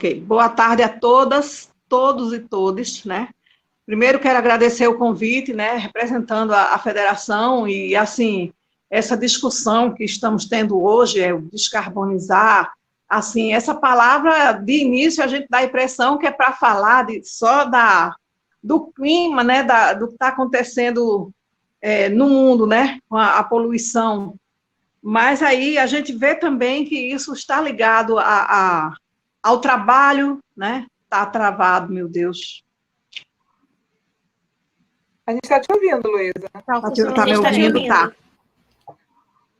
Ok. Boa tarde a todas, todos e todes, né? Primeiro, quero agradecer o convite, né, representando a federação e, assim, essa discussão que estamos tendo hoje, o descarbonizar, assim, essa palavra, de início, a gente dá a impressão que é para falar só do clima, né, do que está acontecendo no mundo, né, com a poluição, mas aí a gente vê também que isso está ligado ao trabalho, né, está travado, meu Deus. A gente está te ouvindo, Luísa. Está me ouvindo? Tá.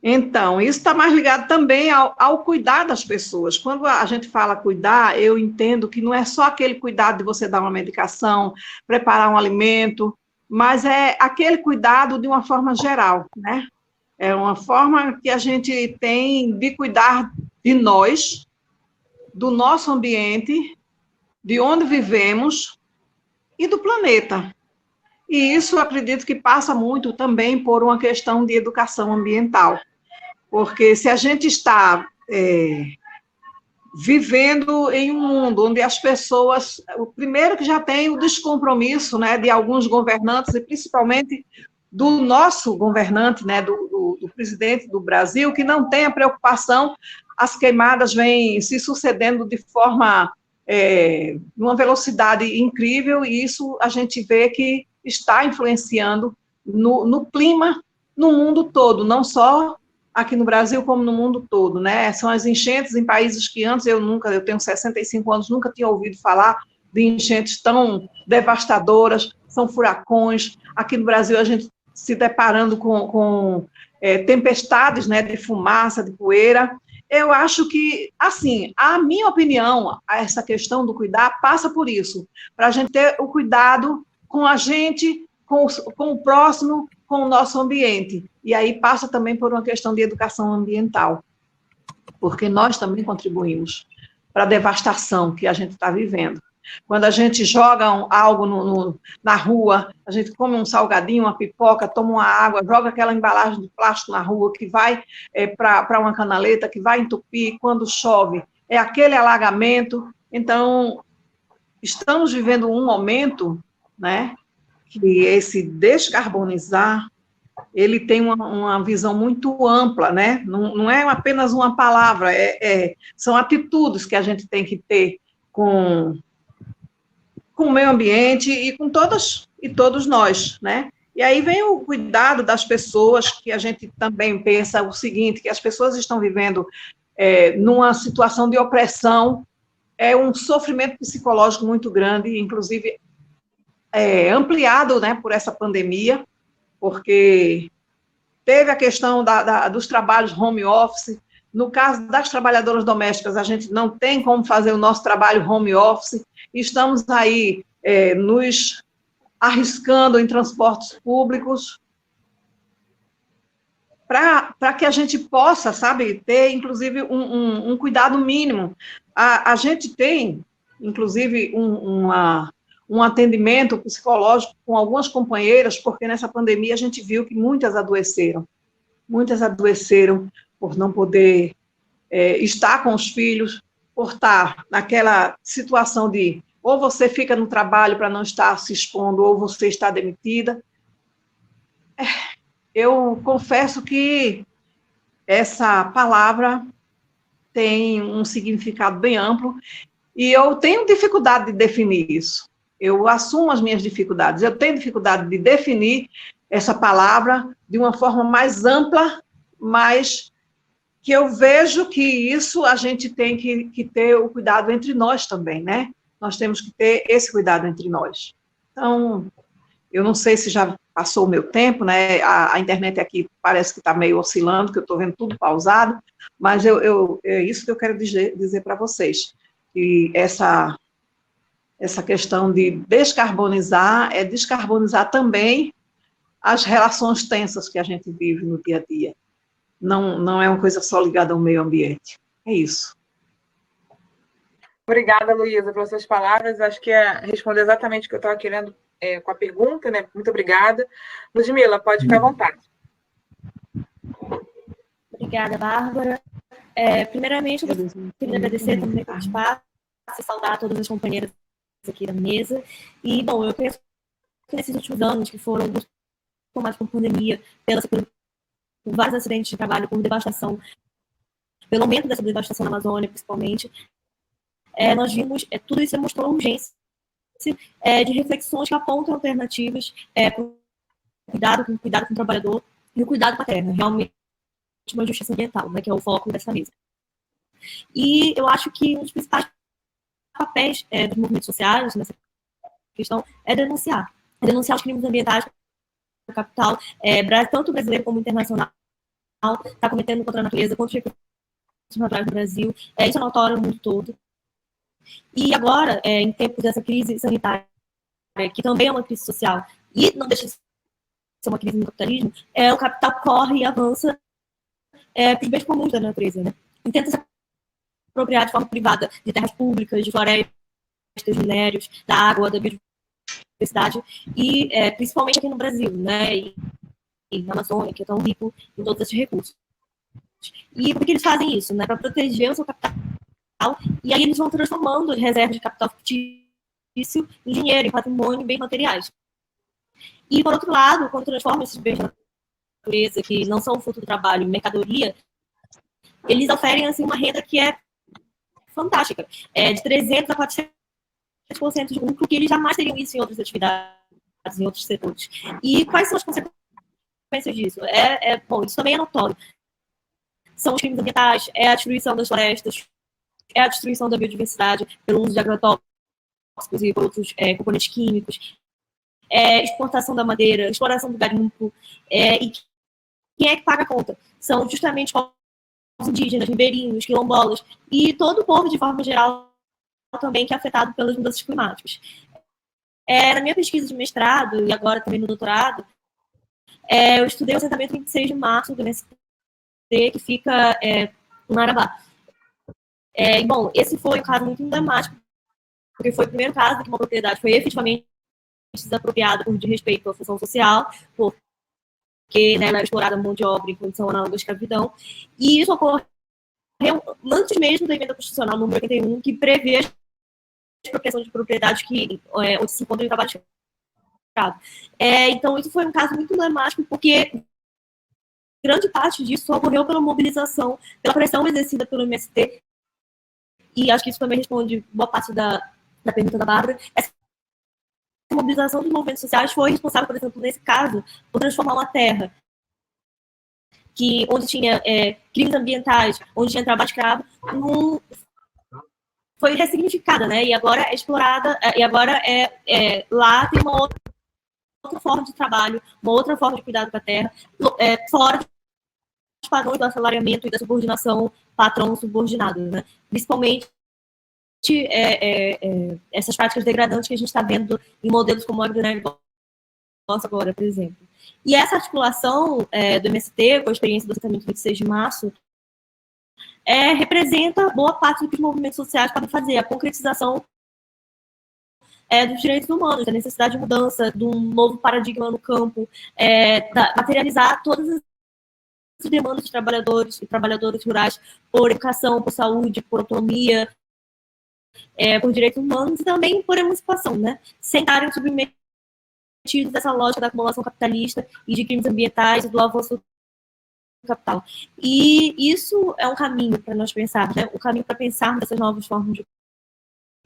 Então, isso está mais ligado também ao cuidar das pessoas. Quando a gente fala cuidar, eu entendo que não é só aquele cuidado de você dar uma medicação, preparar um alimento, mas é aquele cuidado de uma forma geral, né? É uma forma que a gente tem de cuidar de nós, do nosso ambiente, de onde vivemos e do planeta. E isso, eu acredito que passa muito também por uma questão de educação ambiental, porque se a gente está vivendo em um mundo onde as pessoas, o primeiro que já tem o descompromisso, né, de alguns governantes, e principalmente do nosso governante, né, do presidente do Brasil, que não tem a preocupação, as queimadas vêm se sucedendo de forma, numa velocidade incrível, e isso a gente vê que está influenciando no clima no mundo todo, não só aqui no Brasil, como no mundo todo, né? São as enchentes em países que antes eu tenho 65 anos, nunca tinha ouvido falar de enchentes tão devastadoras, são furacões. Aqui no Brasil, a gente se deparando com tempestades, né, de fumaça, de poeira. Eu acho que, assim, a minha opinião, essa questão do cuidar, passa por isso, para a gente ter o cuidado com a gente, com o próximo, com o nosso ambiente. E aí passa também por uma questão de educação ambiental, porque nós também contribuímos para a devastação que a gente está vivendo. Quando a gente joga algo na rua, a gente come um salgadinho, uma pipoca, toma uma água, joga aquela embalagem de plástico na rua, que vai para uma canaleta, que vai entupir, quando chove, é aquele alagamento. Então, estamos vivendo um momento, né, que esse descarbonizar, ele tem uma visão muito ampla, né? Não é apenas uma palavra, são atitudes que a gente tem que ter com o meio ambiente e com todas e todos nós, né? E aí vem o cuidado das pessoas, que a gente também pensa o seguinte, que as pessoas estão vivendo numa situação de opressão, um sofrimento psicológico muito grande, inclusive ampliado, né, por essa pandemia, porque teve a questão dos trabalhos home office. No caso das trabalhadoras domésticas, a gente não tem como fazer o nosso trabalho home office, estamos aí nos arriscando em transportes públicos, para que a gente possa, sabe, ter, inclusive, um cuidado mínimo. A gente tem, inclusive, um atendimento psicológico com algumas companheiras, porque nessa pandemia a gente viu que muitas adoeceram por não poder estar com os filhos, por estar naquela situação de ou você fica no trabalho para não estar se expondo, ou você está demitida. Eu confesso que essa palavra tem um significado bem amplo, e eu tenho dificuldade de definir isso. Eu assumo as minhas dificuldades, eu tenho dificuldade de definir essa palavra de uma forma mais ampla, mas que eu vejo que isso a gente tem que ter o cuidado entre nós também, né? Nós temos que ter esse cuidado entre nós. Então, eu não sei se já passou o meu tempo, né? A internet aqui parece que está meio oscilando, que eu estou vendo tudo pausado, mas é isso que eu quero dizer para vocês, que essa questão de descarbonizar é descarbonizar também as relações tensas que a gente vive no dia a dia. Não é uma coisa só ligada ao meio ambiente. É isso. Obrigada, Luísa, pelas suas palavras. Acho que respondeu exatamente o que eu estava querendo com a pergunta, né? Muito obrigada. Ludmila, pode ficar à vontade. Obrigada, Bárbara. Primeiramente, eu queria agradecer também pelo espaço saudar todas as companheiras aqui da mesa. E, bom, eu penso que nesses últimos anos, que foram muito tomados por pandemia, por vários acidentes de trabalho, por devastação, pelo aumento dessa devastação na Amazônia, principalmente, nós vimos, tudo isso mostrou urgência de reflexões que apontam alternativas para o cuidado com o trabalhador e o cuidado com a terra, realmente uma justiça ambiental, né, que é o foco dessa mesa. E eu acho que um dos principais papéis dos movimentos sociais nessa questão é denunciar os crimes ambientais do capital, tanto brasileiro como internacional, está cometendo contra a natureza, contra os recursos naturais do Brasil. Isso é notório no mundo todo. E agora, em tempos dessa crise sanitária, que também é uma crise social, e não deixa de ser uma crise no capitalismo, o capital corre e avança para os bens comuns da natureza, né? E tenta se apropriar de forma privada de terras públicas, de florestas, de minérios, da água, da biodiversidade, e principalmente aqui no Brasil, né? E na Amazônia, que é tão rico em todos esses recursos. E por que eles fazem isso? Né? Para proteger o seu capital. E aí eles vão transformando as reservas de capital fictício em dinheiro, em patrimônio, em bens materiais. E, por outro lado, quando transformam esses bens de natureza, que não são fruto do trabalho, em mercadoria, eles oferem assim, uma renda que é fantástica. De 300% a 400% de lucro, que eles jamais teriam isso em outras atividades, em outros setores. E quais são as consequências disso? Bom, isso também é notório. São os crimes ambientais, é a destruição das florestas, é a destruição da biodiversidade pelo uso de agrotóxicos e outros componentes químicos, exportação da madeira, exploração do garimpo, e quem é que paga a conta? São justamente os indígenas, ribeirinhos, quilombolas, e todo o povo, de forma geral, também que é afetado pelas mudanças climáticas. Na minha pesquisa de mestrado, e agora também no doutorado, eu estudei o assentamento 26 de março do MST, que fica no Arabá. Bom, esse foi um caso muito emblemático, porque foi o primeiro caso que uma propriedade foi efetivamente desapropriada por desrespeito à função social, porque ela era explorada mão de obra em condição análoga à escravidão, e isso ocorreu antes mesmo da emenda constitucional número 81, que prevê a expropriação de propriedades onde se encontra em trabalho escravo. Então, isso foi um caso muito emblemático, porque grande parte disso ocorreu pela mobilização, pela pressão exercida pelo MST, e acho que isso também responde boa parte da pergunta da Bárbara. Essa mobilização dos movimentos sociais foi responsável, por exemplo, nesse caso, por transformar uma terra onde tinha crimes ambientais, onde tinha trabalho escravo, foi ressignificada, né? E agora é explorada, e agora lá tem uma outra forma de trabalho, uma outra forma de cuidado com a terra, fora dos padrões do assalariamento e da subordinação patrão-subordinado, né? Principalmente essas práticas degradantes que a gente está vendo em modelos como o agronegócio agora, por exemplo. E essa articulação do MST, com a experiência do assentamento 26 de março, representa boa parte do que os movimentos sociais podem fazer, a concretização dos direitos humanos, a necessidade de mudança, de um novo paradigma no campo, materializar todas as demandas dos trabalhadores e trabalhadoras rurais por educação, por saúde, por autonomia, por direitos humanos e também por emancipação, né? Sem estarem submetidos a essa lógica da acumulação capitalista e de crimes ambientais e do avanço do capital. E isso é um caminho para nós pensarmos, né? Um caminho para pensarmos essas novas formas de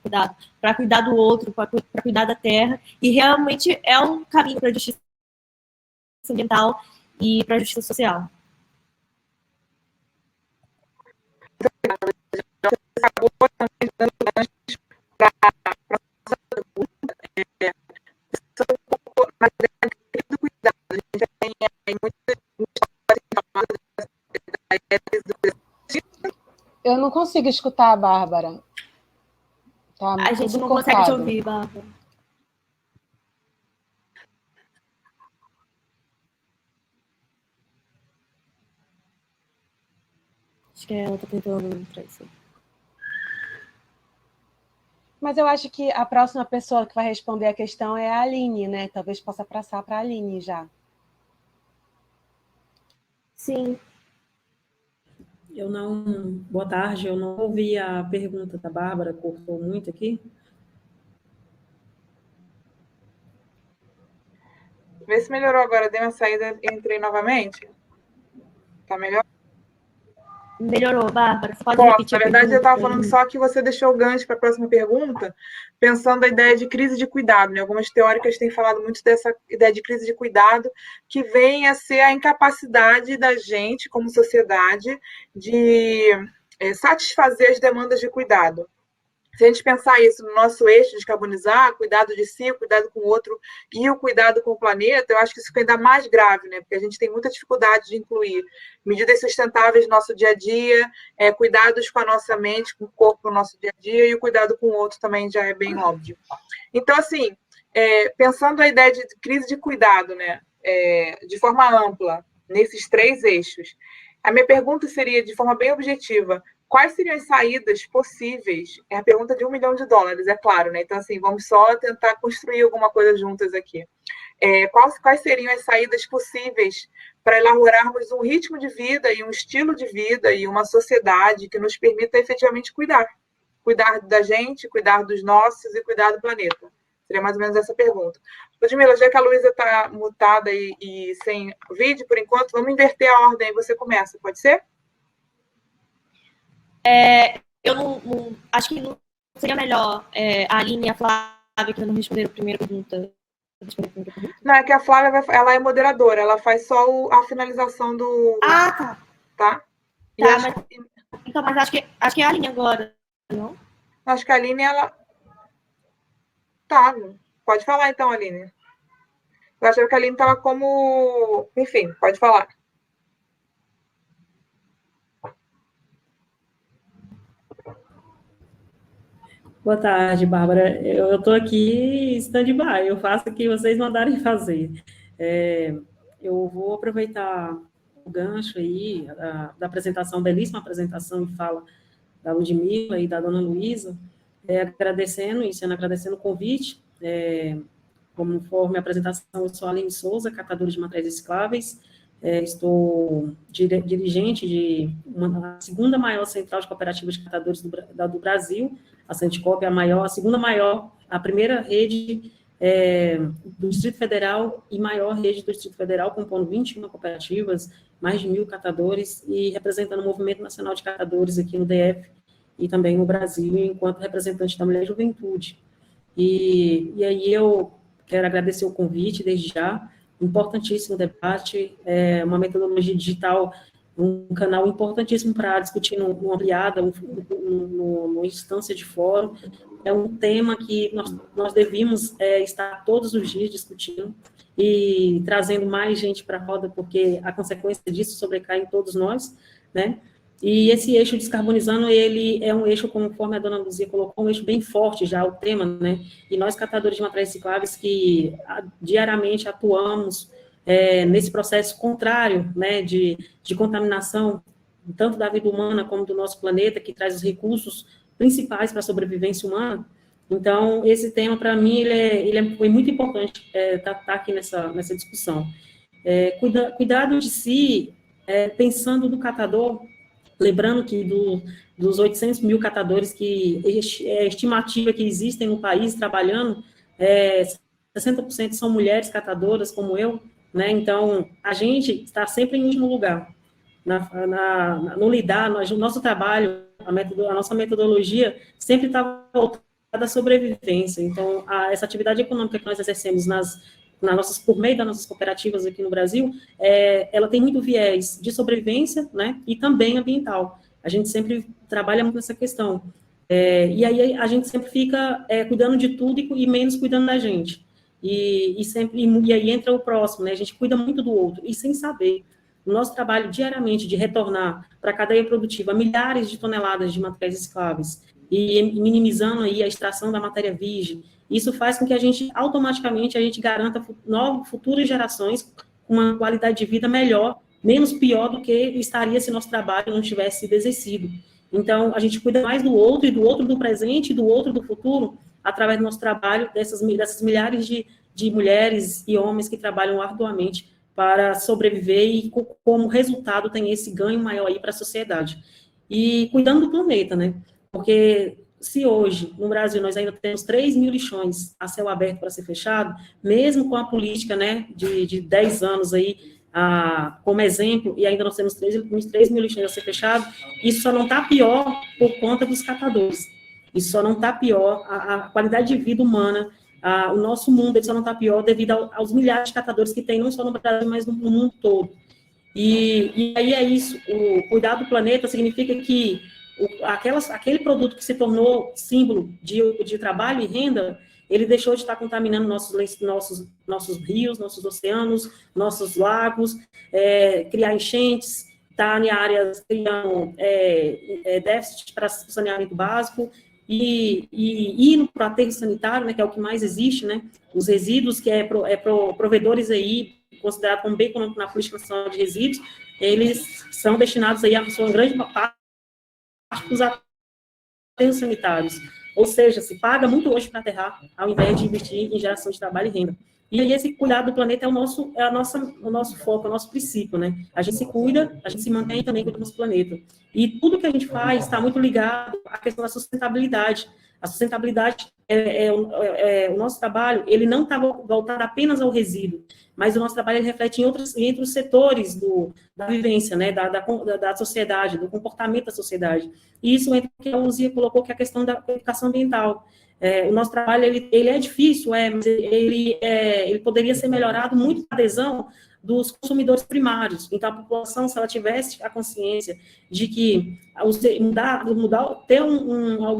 cuidado, para cuidar do outro, para cuidar da terra, e realmente é um caminho para a justiça ambiental e para a justiça social. Você acabou também dando ganchos para a nossa pergunta, mas é do cuidado. A gente tem muitas histórias. Eu não consigo escutar a Bárbara. Tá, a gente não consegue te ouvir, Bárbara. Acho que ela está tentando entrar isso. Mas eu acho que a próxima pessoa que vai responder a questão é a Aline, né? Talvez possa passar para a Aline já. Sim. Boa tarde, eu não ouvi a pergunta da Bárbara, cortou muito aqui. Vê se melhorou agora, dei uma saída e entrei novamente. Tá melhor? Melhorou, Bárbara. Você pode Bom, repetir na a verdade, eu pergunta? estava falando só que você deixou o gancho para a próxima pergunta, pensando a ideia de crise de cuidado. Né? Algumas teóricas têm falado muito dessa ideia de crise de cuidado, que vem a ser a incapacidade da gente, como sociedade, de satisfazer as demandas de cuidado. Se a gente pensar isso no nosso eixo de descarbonizar, cuidado de si, cuidado com o outro e o cuidado com o planeta, eu acho que isso fica ainda mais grave, né? Porque a gente tem muita dificuldade de incluir medidas sustentáveis no nosso dia a dia, cuidados com a nossa mente, com o corpo no nosso dia a dia, e o cuidado com o outro também já é bem óbvio. Então, assim, pensando a ideia de crise de cuidado, né? De forma ampla, nesses 3 eixos, a minha pergunta seria, de forma bem objetiva, quais seriam as saídas possíveis? É a pergunta de $1 milhão, é claro, né? Então, assim, vamos só tentar construir alguma coisa juntas aqui. Quais seriam as saídas possíveis para elaborarmos um ritmo de vida e um estilo de vida e uma sociedade que nos permita efetivamente cuidar? Cuidar da gente, cuidar dos nossos e cuidar do planeta. Seria mais ou menos essa pergunta. Ludmila, já que a Luísa está mutada e sem vídeo, por enquanto, vamos inverter a ordem. Você começa, pode ser? Eu não acho que não seria melhor a Aline e a Flávia, que não responderam a primeira pergunta. Não, é que a Flávia ela é moderadora, ela faz só a finalização do. Ah, tá. Tá? Mas acho que é a Aline agora, não? Acho que a Aline, ela. Tá, pode falar então, Aline. Eu achava que a Aline estava como. Enfim, pode falar. Boa tarde, Bárbara. Eu estou aqui stand-by, eu faço o que vocês mandarem fazer. Eu vou aproveitar o gancho aí da apresentação, belíssima apresentação e fala da Ludmila e da dona Luísa, agradecendo o convite. Conforme a apresentação, eu sou a Aline Souza, catadora de materiais recicláveis, estou dirigente de a segunda maior central de cooperativas de catadores do Brasil, a Santicop, a segunda maior, a primeira rede do Distrito Federal e maior rede do Distrito Federal, compondo 21 cooperativas, mais de 1.000 catadores, e representando o Movimento Nacional de Catadores aqui no DF e também no Brasil, enquanto representante da Mulher e Juventude. E aí eu quero agradecer o convite desde já, importantíssimo debate, uma metodologia digital, um canal importantíssimo para discutir numa ampliada, numa instância de fórum. É um tema que nós devíamos estar todos os dias discutindo e trazendo mais gente para a roda, porque a consequência disso sobrecai em todos nós, né? E esse eixo descarbonizando, ele é um eixo, conforme a dona Luzia colocou, um eixo bem forte já, o tema, né? E nós, catadores de materiais recicláveis, que diariamente atuamos nesse processo contrário, né, de contaminação, tanto da vida humana como do nosso planeta, que traz os recursos principais para a sobrevivência humana. Então, esse tema, para mim, foi muito importante tá aqui nessa discussão. Cuidado de si, pensando no catador, lembrando que dos 800 mil catadores que é estimativa que existem no país trabalhando, 60% são mulheres catadoras, como eu, né? Então, a gente está sempre em último lugar. No lidar, o nosso trabalho, a nossa metodologia sempre está voltada à sobrevivência. Então, essa atividade econômica que nós exercemos por meio das nossas cooperativas aqui no Brasil, ela tem muito viés de sobrevivência, né, e também ambiental. A gente sempre trabalha muito nessa questão. E aí a gente sempre fica cuidando de tudo e menos cuidando da gente. E aí entra o próximo, né, a gente cuida muito do outro, e sem saber. O nosso trabalho diariamente de retornar para a cadeia produtiva milhares de toneladas de materiais recicláveis e minimizando aí a extração da matéria virgem, isso faz com que a gente, automaticamente, garanta futuras gerações com uma qualidade de vida melhor, menos pior do que estaria se nosso trabalho não tivesse sido exercido. Então, a gente cuida mais do outro, e do outro do presente, e do outro do futuro, através do nosso trabalho, dessas milhares de mulheres e homens que trabalham arduamente para sobreviver e, como resultado, tem esse ganho maior aí para a sociedade. E cuidando do planeta, né? Porque se hoje, no Brasil, nós ainda temos 3 mil lixões a céu aberto para ser fechado, mesmo com a política, né, de 10 anos aí, como exemplo, e ainda nós temos 3 mil lixões a ser fechado, isso só não está pior por conta dos catadores. Isso só não está pior, a qualidade de vida humana, o nosso mundo, ele só não está pior devido aos milhares de catadores que tem, não só no Brasil, mas no mundo todo. E aí é isso, o cuidar do planeta significa que aquele produto que se tornou símbolo de trabalho e renda, ele deixou de estar contaminando nossos rios, nossos oceanos, nossos lagos, criar enchentes, estar em áreas criando déficit para saneamento básico, e ir para o aterro sanitário, né, que é o que mais existe, né, os resíduos, que provedores aí, considerado como bem econômico na política nacional de resíduos, eles são destinados aí a sua grande parte para os aterros sanitários. Ou seja, se paga muito hoje para aterrar, ao invés de investir em geração de trabalho e renda. E aí esse cuidado do planeta é o nosso foco, é o nosso princípio, né? A gente se cuida, a gente se mantém também com o nosso planeta. E tudo que a gente faz está muito ligado à questão da sustentabilidade. A sustentabilidade o nosso trabalho, ele não está voltado apenas ao resíduo, mas o nosso trabalho ele reflete em outros setores da vivência, né, da sociedade, do comportamento da sociedade. E isso entra no que a Luzia colocou, que é a questão da educação ambiental. O nosso trabalho, ele é difícil, mas ele poderia ser melhorado muito com a adesão dos consumidores primários. Então, a população, se ela tivesse a consciência de que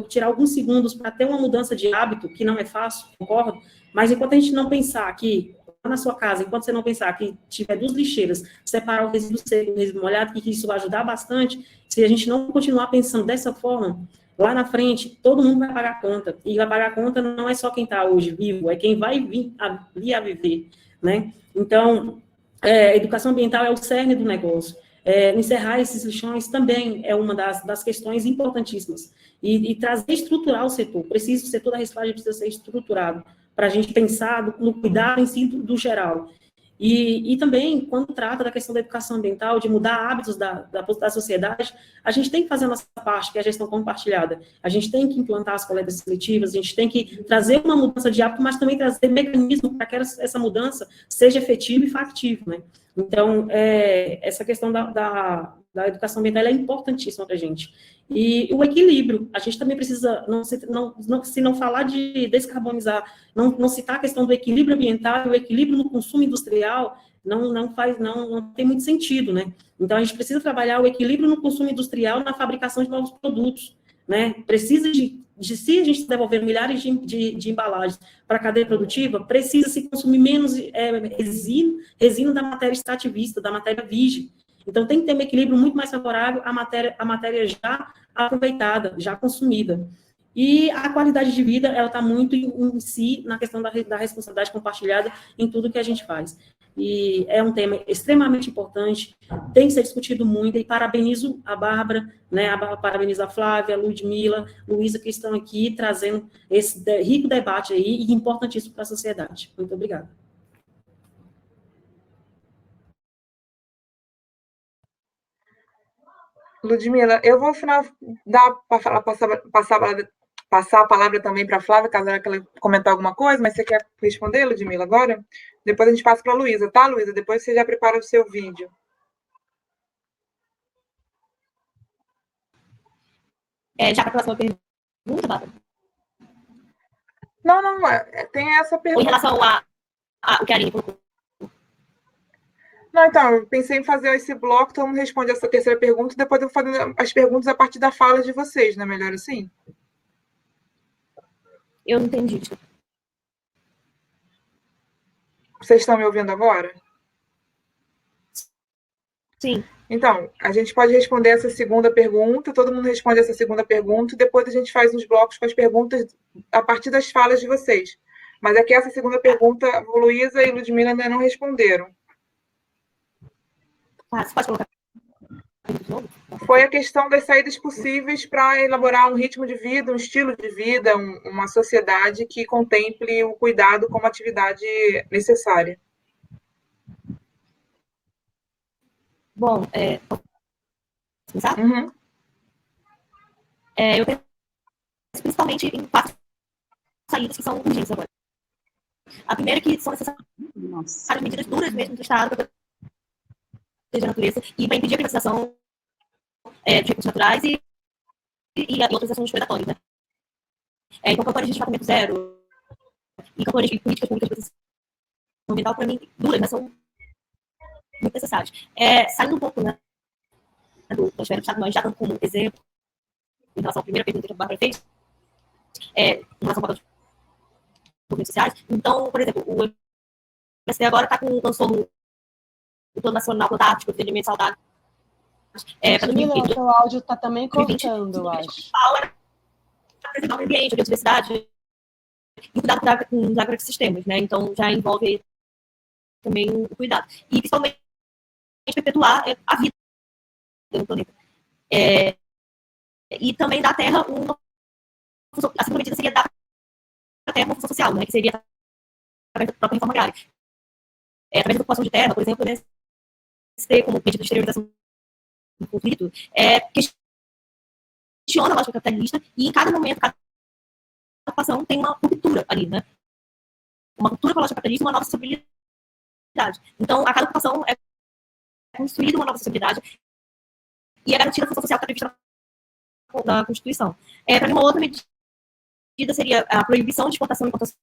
tirar alguns segundos para ter uma mudança de hábito, que não é fácil, concordo, mas enquanto a gente não pensar que, na sua casa, enquanto você não pensar que tiver 2 lixeiras, separar o resíduo seco e o resíduo molhado, que isso vai ajudar bastante, se a gente não continuar pensando dessa forma, lá na frente, todo mundo vai pagar a conta. E vai pagar a conta não é só quem está hoje vivo, é quem vai vir a viver, né? Então, a educação ambiental é o cerne do negócio. Encerrar esses lixões também é uma das questões importantíssimas. E estruturar o setor. O setor da reciclagem precisa ser estruturado para a gente pensar no cuidado em si do geral. E também, quando trata da questão da educação ambiental, de mudar hábitos da sociedade, a gente tem que fazer a nossa parte, que é a gestão compartilhada. A gente tem que implantar as coletas seletivas, a gente tem que trazer uma mudança de hábito, mas também trazer mecanismos para que essa mudança seja efetiva e factível, né? Então, essa questão da educação ambiental é importantíssima para a gente. E o equilíbrio, a gente também precisa, se não falar de descarbonizar, não citar a questão do equilíbrio ambiental e o equilíbrio no consumo industrial, não tem muito sentido, né? Então, a gente precisa trabalhar o equilíbrio no consumo industrial na fabricação de novos produtos, né? Precisa se a gente devolver milhares de embalagens para a cadeia produtiva, precisa se consumir menos resina da matéria extrativista, da matéria virgem. Então, tem que ter um equilíbrio muito mais favorável à matéria já aproveitada, já consumida. E a qualidade de vida, ela está muito em si, na questão da responsabilidade compartilhada em tudo que a gente faz. E é um tema extremamente importante, tem que ser discutido muito, e parabenizo a Bárbara, né, parabenizo a Flávia, a Ludmila, Luísa, que estão aqui trazendo esse rico debate aí, e importantíssimo para a sociedade. Muito obrigada. Ludmila, eu vou, ao final, passar a palavra também para a Flávia, caso ela comentar alguma coisa, mas você quer responder, Ludmila, agora? Depois a gente passa para a Luísa, tá, Luísa? Depois você já prepara o seu vídeo. Já para a próxima pergunta, Bárbara? Não, tem essa pergunta. Ou em relação ao que a Aline colocou? Não, então, eu pensei em fazer esse bloco, todo mundo responde essa terceira pergunta, e depois eu vou fazer as perguntas a partir da fala de vocês, não é melhor assim? Eu não entendi. Vocês estão me ouvindo agora? Sim. Então, a gente pode responder essa segunda pergunta, todo mundo responde essa segunda pergunta, e depois a gente faz uns blocos com as perguntas a partir das falas de vocês. Mas é que essa segunda pergunta, Luísa e Ludmila ainda não responderam. Você pode colocar? Foi a questão das saídas possíveis para elaborar um ritmo de vida, um estilo de vida, uma sociedade que contemple o cuidado como atividade necessária. Bom, posso começar? Uhum. Eu penso principalmente em 4 saídas que são urgentes agora. A primeira é que são necessárias medidas duras mesmo do Estado para proteger a natureza e para impedir a privatização de recursos naturais e outros assuntos predatórios, né? Então, campanhas de desmatamento zero e campanhas de políticas públicas de proteção ambiental, para mim, duras, mas são muito necessárias. Saindo um pouco, né, da esfera do Estado, nós já dando como exemplo, em relação à primeira pergunta que a Bárbara fez, em relação ao papel de movimentos sociais. Então, por exemplo, o MST agora lançou o Plano Nacional Fantástico de Alimentos Saudáveis. Camila, o seu áudio está também cortando, eu acho. Para preservar o ambiente, a biodiversidade e cuidar com os agroecossistemas, né? Então, já envolve também o cuidado. E, principalmente, perpetuar a vida no planeta. E também dar à Terra a segunda medida seria dar à Terra uma função social, né? Que seria através da própria reforma agrária. Através da ocupação de terra, por exemplo, como medida de exteriorização do conflito, questiona a lógica capitalista e, em cada momento, cada ocupação tem uma ruptura ali, né? Uma ruptura com a lógica capitalista e uma nova sociabilidade. Então, a cada ocupação é construída uma nova sociabilidade e é garantida a função social que está prevista na Constituição. Para mim, uma outra medida seria a proibição de exportação e importação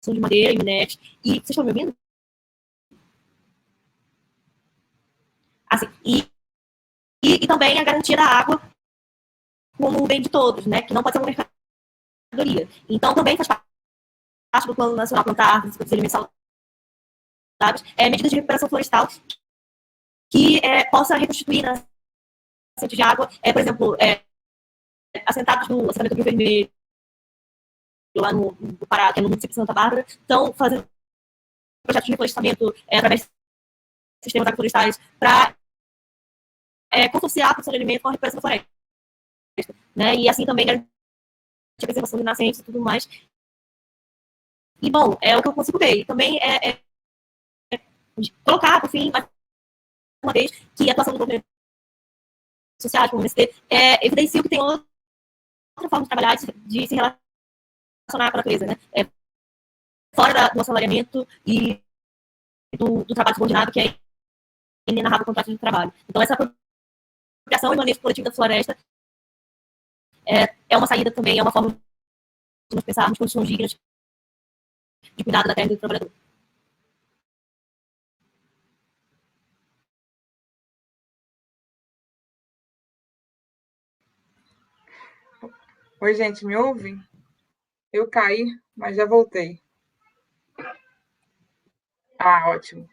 de madeira e minério. E vocês estão me ouvindo? Assim, e também a garantia da água como um bem de todos, né? Que não pode ser uma mercadoria. Então, também faz parte do Plano Nacional Plantar Árvores e Alimentos Saudáveis, medidas de recuperação florestal que possa reconstituir nas nascentes de água, por exemplo, assentados no assentamento do Rio Vermelho, lá no Pará, que é no município de Santa Bárbara, estão fazendo projetos de reflorestamento através de sistemas agroflorestais para consorciar a produção de alimento com a recuperação da floresta. Né? E assim também garantir a preservação de nascentes e tudo mais. E, bom, é o que eu consigo ver. E também colocar, por fim, mais uma vez, que a atuação do governo social, como o MST, evidencia que tem outra forma de trabalhar, de se relacionar com a natureza, né? Fora do assalariamento e do trabalho subordinado, que é inenarrável contrato de trabalho. Então, essa apropriação e manejo coletivo da floresta é uma saída também, é uma forma de nós pensarmos condições dignas de cuidado da terra e do trabalhador. Oi, gente, me ouve? Eu caí, mas já voltei. Ótimo.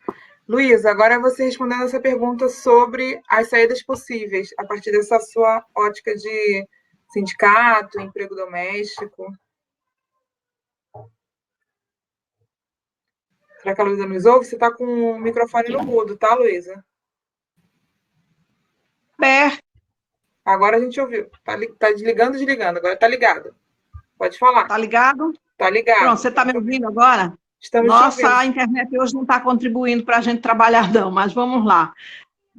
Luísa, agora é você respondendo essa pergunta sobre as saídas possíveis, a partir dessa sua ótica de sindicato, emprego doméstico. Será que a Luísa nos ouve? Você está com o microfone no mudo, tá, Luísa? Agora a gente ouviu. Tá desligando, desligando. Agora tá ligado. Pode falar. Tá ligado? Tá ligado. Pronto, você está me ouvindo agora? Estamos Nossa, a internet hoje não está contribuindo para a gente trabalhar, não, mas vamos lá.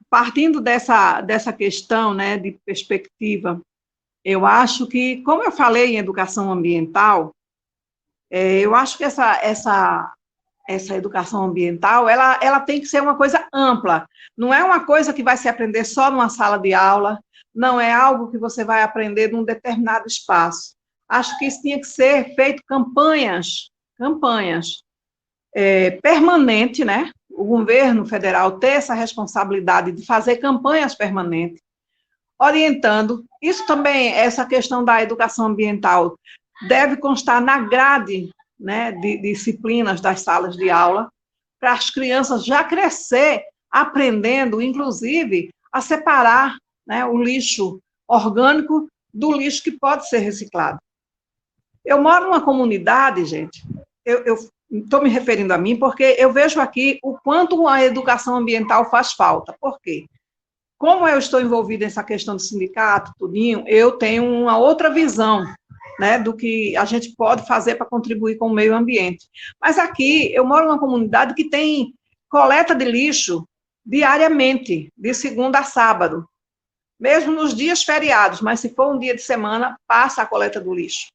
Partindo dessa questão, né, de perspectiva, eu acho que, como eu falei em educação ambiental, eu acho que essa educação ambiental, ela tem que ser uma coisa ampla, não é uma coisa que vai se aprender só numa sala de aula, não é algo que você vai aprender num determinado espaço. Acho que isso tinha que ser feito campanhas permanentes, né? O governo federal ter essa responsabilidade de fazer campanhas permanentes, orientando. Isso também, essa questão da educação ambiental, deve constar na grade, né, de disciplinas das salas de aula, para as crianças já crescer aprendendo, inclusive, a separar, né, o lixo orgânico do lixo que pode ser reciclado. Eu moro numa comunidade, gente, eu estou me referindo a mim, porque eu vejo aqui o quanto a educação ambiental faz falta. Por quê? Como eu estou envolvida nessa questão do sindicato, tudinho, eu tenho uma outra visão, né, do que a gente pode fazer para contribuir com o meio ambiente. Mas aqui, eu moro numa comunidade que tem coleta de lixo diariamente, de segunda a sábado, mesmo nos dias feriados, mas se for um dia de semana, passa a coleta do lixo.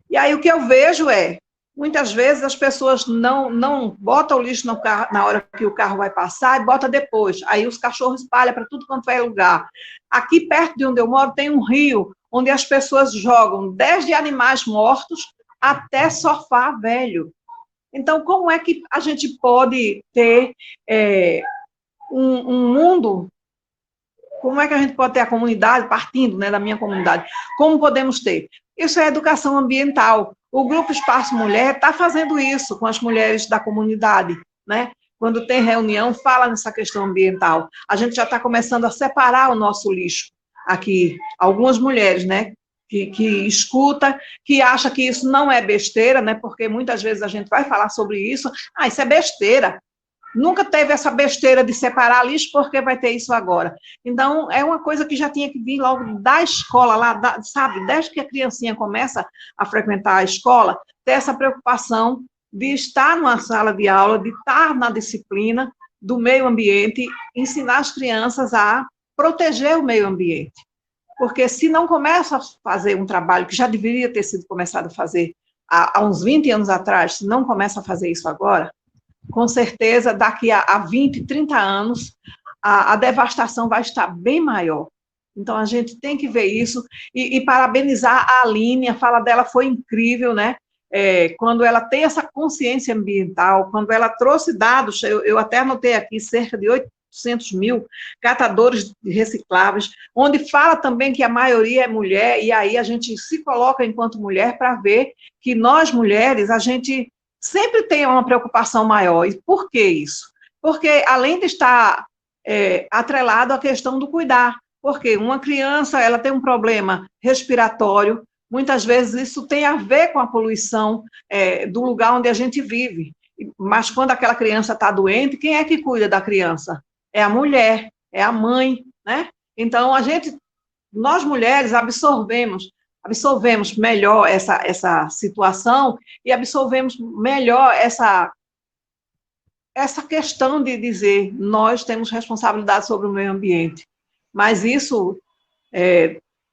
E aí o que eu vejo é, muitas vezes as pessoas não botam o lixo no carro, na hora que o carro vai passar, e bota depois. Aí os cachorros espalham para tudo quanto é lugar. Aqui perto de onde eu moro tem um rio, onde as pessoas jogam desde animais mortos até sofá velho. Então, como é que a gente pode ter um mundo? Como é que a gente pode ter a comunidade, partindo, né, da minha comunidade? Como podemos ter? Isso é educação ambiental. O Grupo Espaço Mulher está fazendo isso com as mulheres da comunidade, né? Quando tem reunião, fala nessa questão ambiental. A gente já está começando a separar o nosso lixo aqui. Algumas mulheres, né, que escuta, que acha que isso não é besteira, né? Porque muitas vezes a gente vai falar sobre isso. Ah, isso é besteira. Nunca teve essa besteira de separar lixo, porque vai ter isso agora. Então, é uma coisa que já tinha que vir logo da escola, lá, sabe? Desde que a criancinha começa a frequentar a escola, ter essa preocupação de estar numa sala de aula, de estar na disciplina do meio ambiente, ensinar as crianças a proteger o meio ambiente. Porque se não começa a fazer um trabalho que já deveria ter sido começado a fazer há uns 20 anos atrás, se não começa a fazer isso agora, com certeza, daqui a 20, 30 anos, a devastação vai estar bem maior. Então, a gente tem que ver isso e parabenizar a Aline, a fala dela foi incrível, né? Quando ela tem essa consciência ambiental, quando ela trouxe dados, eu até anotei aqui, cerca de 800 mil catadores recicláveis, onde fala também que a maioria é mulher, e aí a gente se coloca enquanto mulher para ver que nós, mulheres, a gente sempre tem uma preocupação maior. E por que isso? Porque, além de estar atrelado à questão do cuidar, porque uma criança ela tem um problema respiratório, muitas vezes isso tem a ver com a poluição do lugar onde a gente vive. Mas quando aquela criança está doente, quem é que cuida da criança? É a mulher, é a mãe, né? Então, nós mulheres absorvemos melhor essa situação e absorvemos melhor essa questão de dizer nós temos responsabilidade sobre o meio ambiente. Mas isso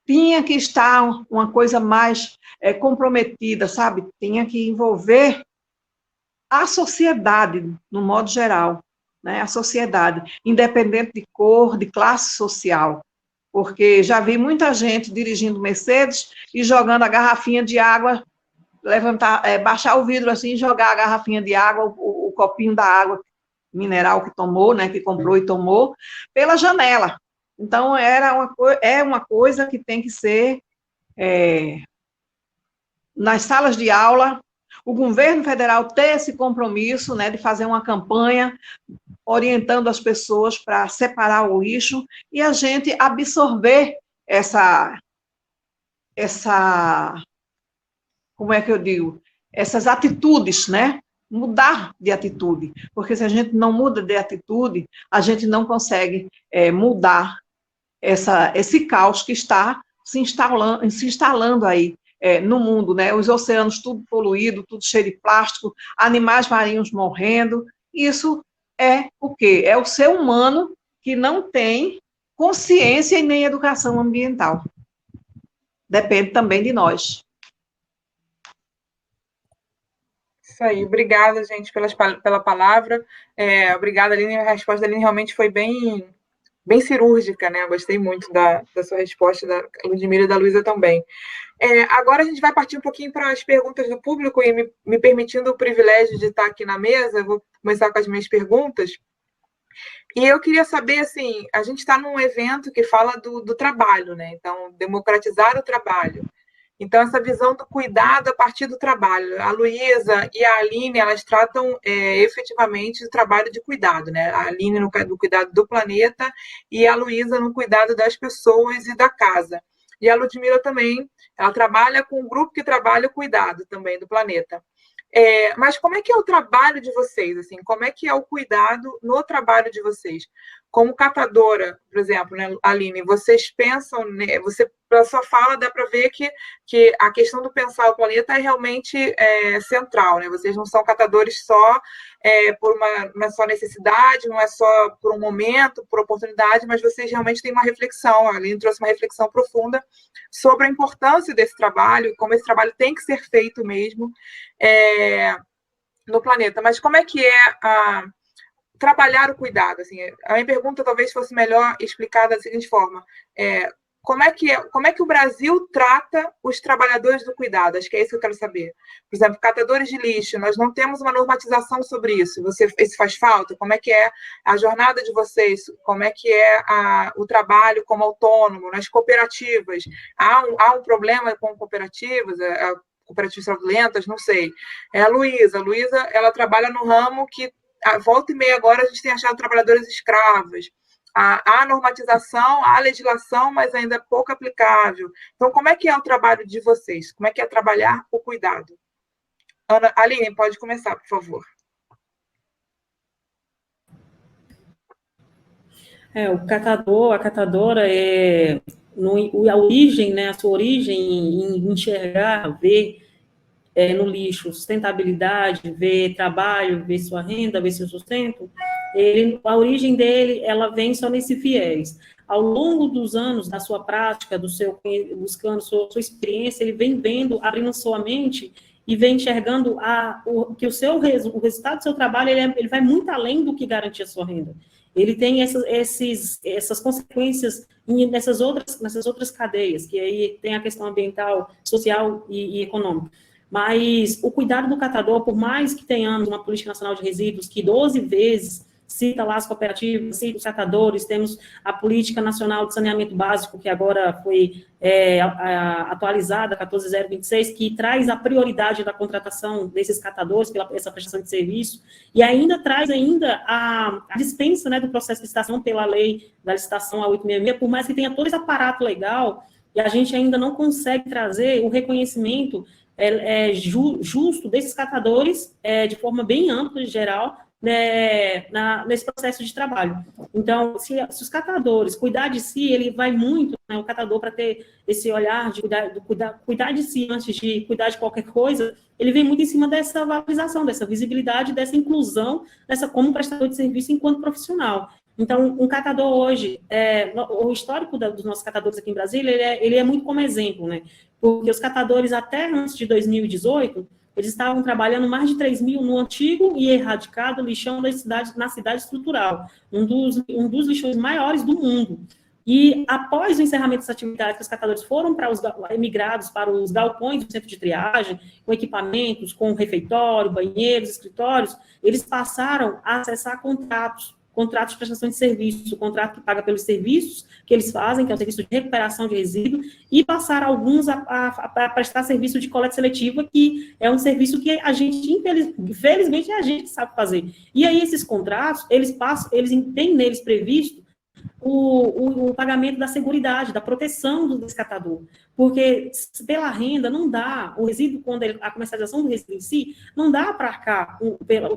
tinha que estar uma coisa mais comprometida, sabe? Tinha que envolver a sociedade, no modo geral, né? A sociedade, independente de cor, de classe social. Porque já vi muita gente dirigindo Mercedes e jogando a garrafinha de água, baixar o vidro assim, jogar a garrafinha de água, o copinho da água mineral que tomou, né, que comprou e tomou, pela janela. Então, é uma coisa que tem que ser nas salas de aula, o governo federal ter esse compromisso, né, de fazer uma campanha orientando as pessoas para separar o lixo e a gente absorver como é que eu digo, essas atitudes, né? Mudar de atitude, porque se a gente não muda de atitude, a gente não consegue mudar esse caos que está se instalando aí no mundo, né? Os oceanos tudo poluído, tudo cheio de plástico, animais marinhos morrendo, isso é o quê? É o ser humano que não tem consciência e nem educação ambiental. Depende também de nós. Isso aí. Obrigada, gente, pela palavra. Obrigada, Aline. A resposta da Aline realmente foi bem cirúrgica, né? Eu gostei muito da sua resposta, da Ludmila e da Luísa também. Agora a gente vai partir um pouquinho para as perguntas do público e me permitindo o privilégio de estar aqui na mesa, eu vou começar com as minhas perguntas. E eu queria saber, assim, a gente está num evento que fala do trabalho, né? Então, democratizar o trabalho. Então, essa visão do cuidado a partir do trabalho. A Luísa e a Aline, elas tratam efetivamente do trabalho de cuidado, né? A Aline no cuidado do planeta e a Luísa no cuidado das pessoas e da casa. E a Ludmila também, ela trabalha com um grupo que trabalha o cuidado também do planeta. Mas como é que é o trabalho de vocês? Assim, como é que é o cuidado no trabalho de vocês? Como catadora, por exemplo, né, Aline, vocês pensam, né, você pela sua fala, dá para ver que a questão do pensar o planeta é realmente central, né? Vocês não são catadores só não é só necessidade, não é só por um momento, por oportunidade, mas vocês realmente têm uma reflexão. A Aline trouxe uma reflexão profunda sobre a importância desse trabalho, como esse trabalho tem que ser feito mesmo no planeta. Mas como é que trabalhar o cuidado? Assim, a minha pergunta talvez fosse melhor explicada da seguinte forma: como é que o Brasil trata os trabalhadores do cuidado? Acho que é isso que eu quero saber. Por exemplo, catadores de lixo, nós não temos uma normatização sobre isso. Isso faz falta? Como é que é a jornada de vocês? Como é que é o trabalho como autônomo, nas cooperativas? Há um problema com cooperativas? Cooperativas fraudulentas? Não sei. A Luísa, ela trabalha no ramo que, volta e meia agora, a gente tem achado trabalhadores escravos. Há normatização, há legislação, mas ainda é pouco aplicável. Então, como é que é o trabalho de vocês? Como é que é trabalhar o cuidado? Aline, pode começar, por favor. O catador, a catadora a origem, né, a sua origem em enxergar, ver no lixo sustentabilidade, ver trabalho, ver sua renda, ver seu sustento, a origem dele, ela vem só nesse viés. Ao longo dos anos, da sua prática, buscando sua experiência, ele vem vendo, abrindo sua mente e vem enxergando que o resultado do seu trabalho, ele vai muito além do que garantir a sua renda. Ele tem essas consequências nessas outras cadeias, que aí tem a questão ambiental, social e econômica. Mas o cuidado do catador, por mais que tenhamos uma política nacional de resíduos que 12 vezes cita lá as cooperativas, cita os catadores, temos a política nacional de saneamento básico, que agora foi atualizada, 14026, que traz a prioridade da contratação desses catadores pela essa prestação de serviço, e ainda traz a dispensa, né, do processo de licitação pela lei da licitação a 866, por mais que tenha todo esse aparato legal, e a gente ainda não consegue trazer o reconhecimento justo desses catadores de forma bem ampla e geral, né, nesse processo de trabalho. Então, se os catadores cuidar de si, ele vai muito, né, o catador, para ter esse olhar de cuidar de si antes de cuidar de qualquer coisa, ele vem muito em cima dessa valorização, dessa visibilidade, dessa inclusão, como prestador de serviço enquanto profissional. Então, um catador hoje, o histórico dos nossos catadores aqui em Brasília, ele é muito como exemplo, né? Porque os catadores, até antes de 2018, eles estavam trabalhando mais de 3 mil no antigo e erradicado lixão na cidade estrutural, um dos lixões maiores do mundo. E após o encerramento dessas atividades, os catadores foram emigrados para os galpões do centro de triagem, com equipamentos, com refeitório, banheiros, escritórios, eles passaram a acessar contratos de prestação de serviço, o contrato que paga pelos serviços que eles fazem, que é o serviço de recuperação de resíduo, e passar alguns a prestar serviço de coleta seletiva, que é um serviço que a gente, infelizmente, é a gente que sabe fazer. E aí, esses contratos, eles têm neles previsto o pagamento da seguridade, da proteção do descatador, porque pela renda não dá, o resíduo, a comercialização do resíduo em si, não dá para arcar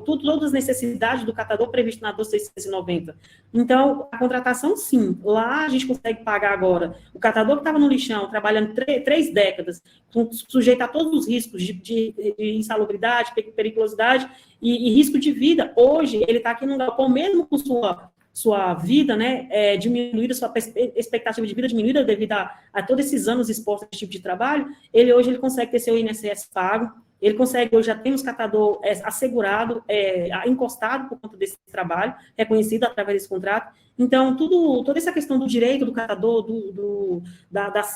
todas as necessidades do catador previsto na 12690. Então, a contratação, sim, lá a gente consegue pagar agora. O catador que estava no lixão, trabalhando 3 décadas, sujeito a todos os riscos de insalubridade, periculosidade e risco de vida, hoje ele está aqui num galpão, mesmo com sua vida, né, diminuída, sua expectativa de vida diminuída devido a todos esses anos expostos a esse tipo de trabalho, hoje ele consegue ter seu INSS pago, ele consegue, hoje já temos catador assegurado, encostado por conta desse trabalho, reconhecido através desse contrato. Então, toda essa questão do direito do catador,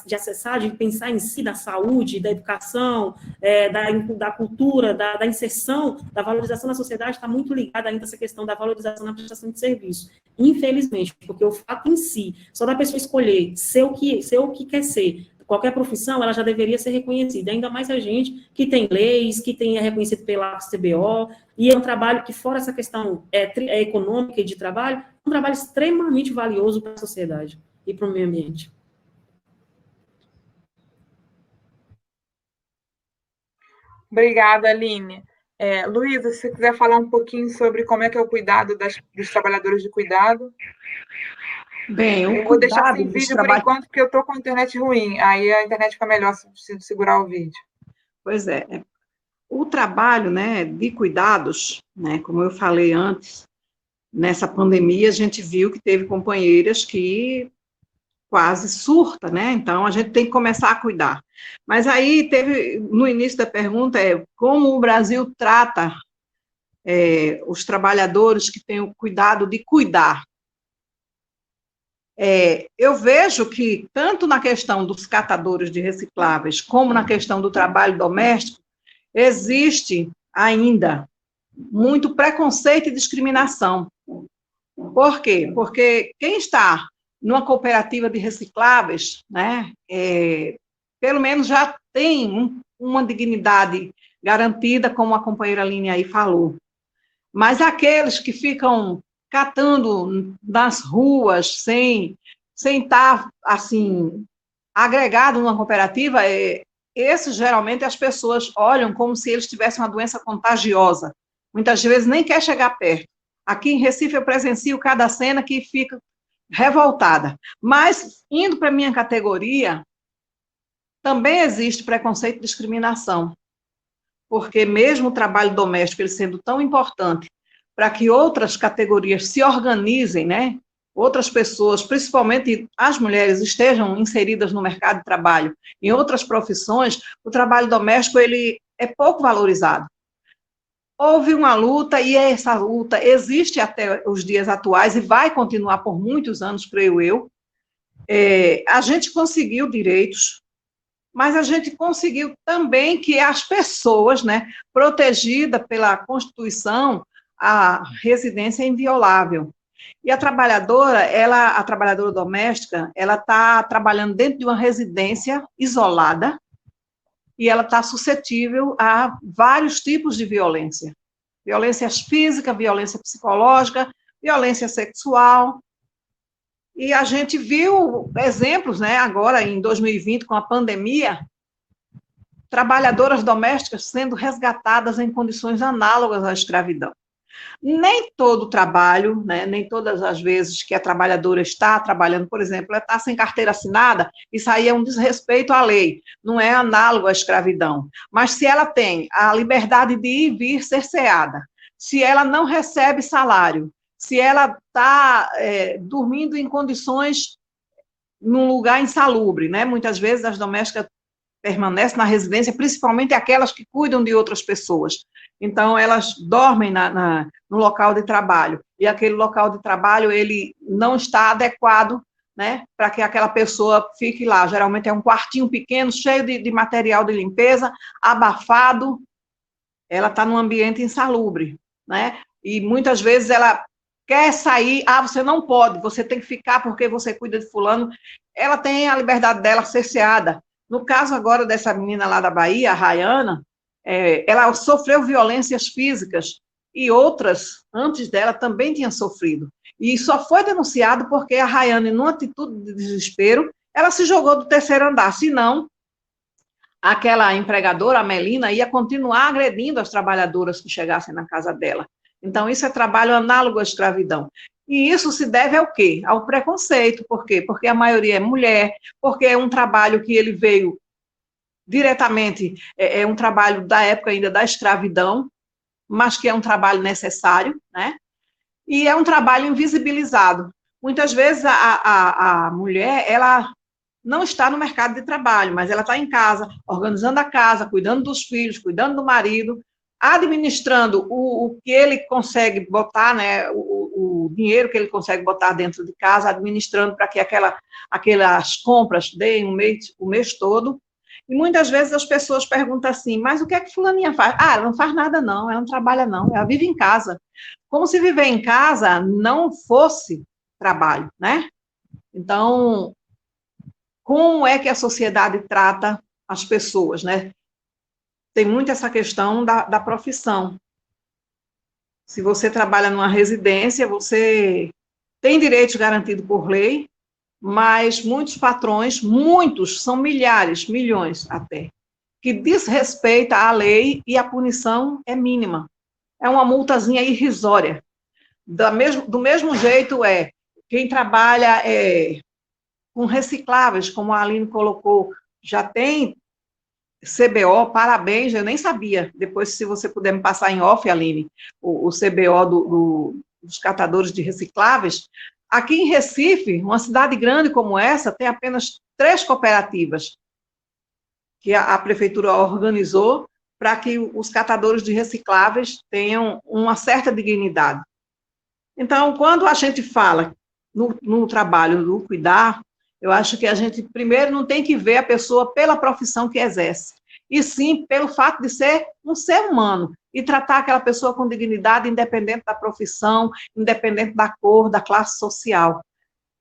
de acessar, de pensar em si, da saúde, da educação, da cultura, da inserção, da valorização na sociedade, está muito ligada ainda a essa questão da valorização na prestação de serviço. Infelizmente, porque o fato em si, só da pessoa escolher ser o que quer ser, qualquer profissão, ela já deveria ser reconhecida, ainda mais a gente que tem leis, que é reconhecido pela CBO, e é um trabalho que, fora essa questão econômica e de trabalho, é um trabalho extremamente valioso para a sociedade e para o meio ambiente. Obrigada, Aline. Luísa, se você quiser falar um pouquinho sobre como é que é o cuidado dos trabalhadores de cuidado. Bem, o Eu vou deixar cuidado sem dos vídeo por trabalhadores. enquanto, porque eu estou com a internet ruim. Aí a internet fica melhor se segurar o vídeo. Pois é, o trabalho, né, de cuidados, né, como eu falei antes, nessa pandemia a gente viu que teve companheiras que quase surta, né? Então a gente tem que começar a cuidar. Mas aí teve, no início da pergunta, como o Brasil trata os trabalhadores que têm o cuidado de cuidar. Eu vejo que, tanto na questão dos catadores de recicláveis, como na questão do trabalho doméstico, existe ainda muito preconceito e discriminação. Por quê? Porque quem está numa cooperativa de recicláveis, né, pelo menos já tem uma dignidade garantida, como a companheira Aline aí falou. Mas aqueles que ficam catando nas ruas, sem estar, assim, agregado numa cooperativa, esses, geralmente, as pessoas olham como se eles tivessem uma doença contagiosa. Muitas vezes nem quer chegar perto. Aqui em Recife eu presencio cada cena que fica revoltada. Mas, indo para a minha categoria, também existe preconceito e discriminação. Porque mesmo o trabalho doméstico, ele sendo tão importante para que outras categorias se organizem, né? Outras pessoas, principalmente as mulheres, estejam inseridas no mercado de trabalho, em outras profissões, o trabalho doméstico, ele é pouco valorizado. Houve uma luta, e essa luta existe até os dias atuais, e vai continuar por muitos anos, creio eu. A gente conseguiu direitos, mas a gente conseguiu também que as pessoas, né, protegidas pela Constituição, a residência é inviolável. E a trabalhadora doméstica, ela está trabalhando dentro de uma residência isolada, e ela está suscetível a vários tipos de violência. Violência física, violência psicológica, violência sexual. E a gente viu exemplos, né, agora em 2020, com a pandemia, trabalhadoras domésticas sendo resgatadas em condições análogas à escravidão. Nem todo trabalho, né, nem todas as vezes que a trabalhadora está trabalhando, por exemplo, ela está sem carteira assinada, isso aí é um desrespeito à lei, não é análogo à escravidão. Mas se ela tem a liberdade de ir e vir cerceada, se ela não recebe salário, se ela está dormindo em condições, num lugar insalubre, né? Muitas vezes as domésticas permanecem na residência, principalmente aquelas que cuidam de outras pessoas. Então, elas dormem no local de trabalho, e aquele local de trabalho, ele não está adequado, né, para que aquela pessoa fique lá. Geralmente é um quartinho pequeno, cheio de material de limpeza, abafado, ela está num ambiente insalubre, né, e muitas vezes ela quer sair, você não pode, você tem que ficar porque você cuida de fulano, ela tem a liberdade dela cerceada. No caso agora dessa menina lá da Bahia, a Rayana, ela sofreu violências físicas, e outras, antes dela, também tinham sofrido. E só foi denunciado porque a Rayane, numa atitude de desespero, ela se jogou do terceiro andar, senão aquela empregadora, a Melina, ia continuar agredindo as trabalhadoras que chegassem na casa dela. Então, isso é trabalho análogo à escravidão. E isso se deve ao quê? Ao preconceito. Por quê? Porque a maioria é mulher, porque é um trabalho que ele veio diretamente, é um trabalho da época ainda da escravidão, mas que é um trabalho necessário, né? E é um trabalho invisibilizado. Muitas vezes a mulher, ela não está no mercado de trabalho, mas ela está em casa, organizando a casa, cuidando dos filhos, cuidando do marido, administrando o que ele consegue botar, né, o dinheiro que ele consegue botar dentro de casa, administrando para que aquelas compras deem o mês todo. E muitas vezes as pessoas perguntam assim, mas o que é que fulaninha faz? Ela não faz nada não, ela não trabalha não, ela vive em casa. Como se viver em casa não fosse trabalho, né? Então, como é que a sociedade trata as pessoas, né? Tem muito essa questão da profissão. Se você trabalha numa residência, você tem direitos garantidos por lei, mas muitos patrões, muitos, são milhares, milhões até, que desrespeita a lei e a punição é mínima. É uma multazinha irrisória. Do mesmo jeito quem trabalha com recicláveis, como a Aline colocou, já tem CBO, parabéns, eu nem sabia. Depois, se você puder me passar em off, Aline, o CBO dos catadores de recicláveis. Aqui em Recife, uma cidade grande como essa, tem apenas 3 cooperativas que a prefeitura organizou para que os catadores de recicláveis tenham uma certa dignidade. Então, quando a gente fala no trabalho do cuidar, eu acho que a gente, primeiro, não tem que ver a pessoa pela profissão que exerce, e sim pelo fato de ser um ser humano, e tratar aquela pessoa com dignidade, independente da profissão, independente da cor, da classe social.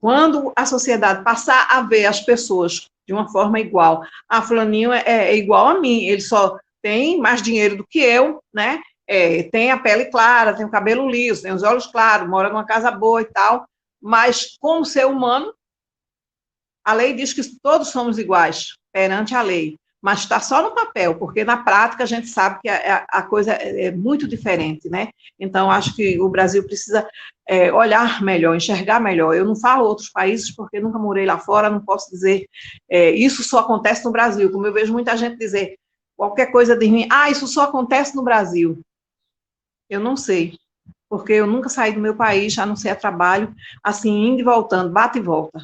Quando a sociedade passar a ver as pessoas de uma forma igual, fulaninho é igual a mim, ele só tem mais dinheiro do que eu, né? Tem a pele clara, tem o cabelo liso, tem os olhos claros, mora numa casa boa e tal, mas como ser humano, a lei diz que todos somos iguais perante a lei, mas está só no papel, porque na prática a gente sabe que a coisa é muito diferente, né? Então, acho que o Brasil precisa olhar melhor, enxergar melhor. Eu não falo outros países, porque nunca morei lá fora, não posso dizer, isso só acontece no Brasil, como eu vejo muita gente dizer, qualquer coisa de mim, isso só acontece no Brasil. Eu não sei, porque eu nunca saí do meu país, a não ser a trabalho, assim, indo e voltando, bate e volta.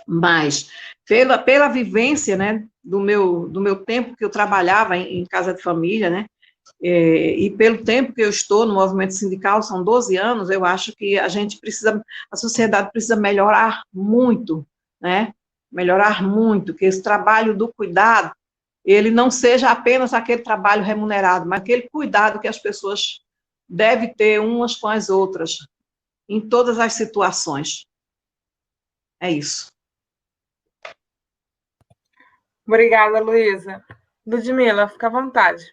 Mas, pela vivência, né, do meu tempo que eu trabalhava em casa de família, né, e pelo tempo que eu estou no movimento sindical, são 12 anos, eu acho que a sociedade precisa melhorar muito, né, melhorar muito, que esse trabalho do cuidado, ele não seja apenas aquele trabalho remunerado, mas aquele cuidado que as pessoas devem ter umas com as outras, em todas as situações. É isso. Obrigada, Luísa. Ludmila, fica à vontade.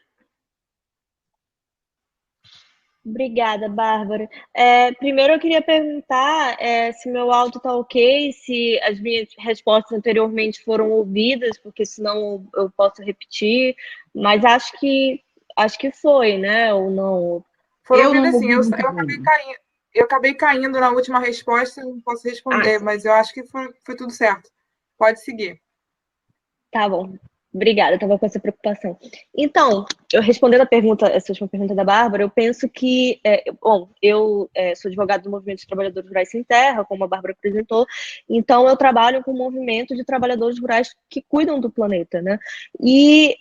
Obrigada, Bárbara. Primeiro eu queria perguntar se meu áudio está ok, se as minhas respostas anteriormente foram ouvidas, porque senão eu posso repetir, mas acho que foi, né? Ou não? Foram ouvidas sim, eu acabei caindo na última resposta, não posso responder, mas eu acho que foi tudo certo. Pode seguir. Tá bom. Obrigada, eu estava com essa preocupação. Então, eu respondendo essa última pergunta da Bárbara, eu penso que, eu sou advogada do Movimento de Trabalhadores Rurais Sem Terra, como a Bárbara apresentou, então eu trabalho com o movimento de trabalhadores rurais que cuidam do planeta, né? E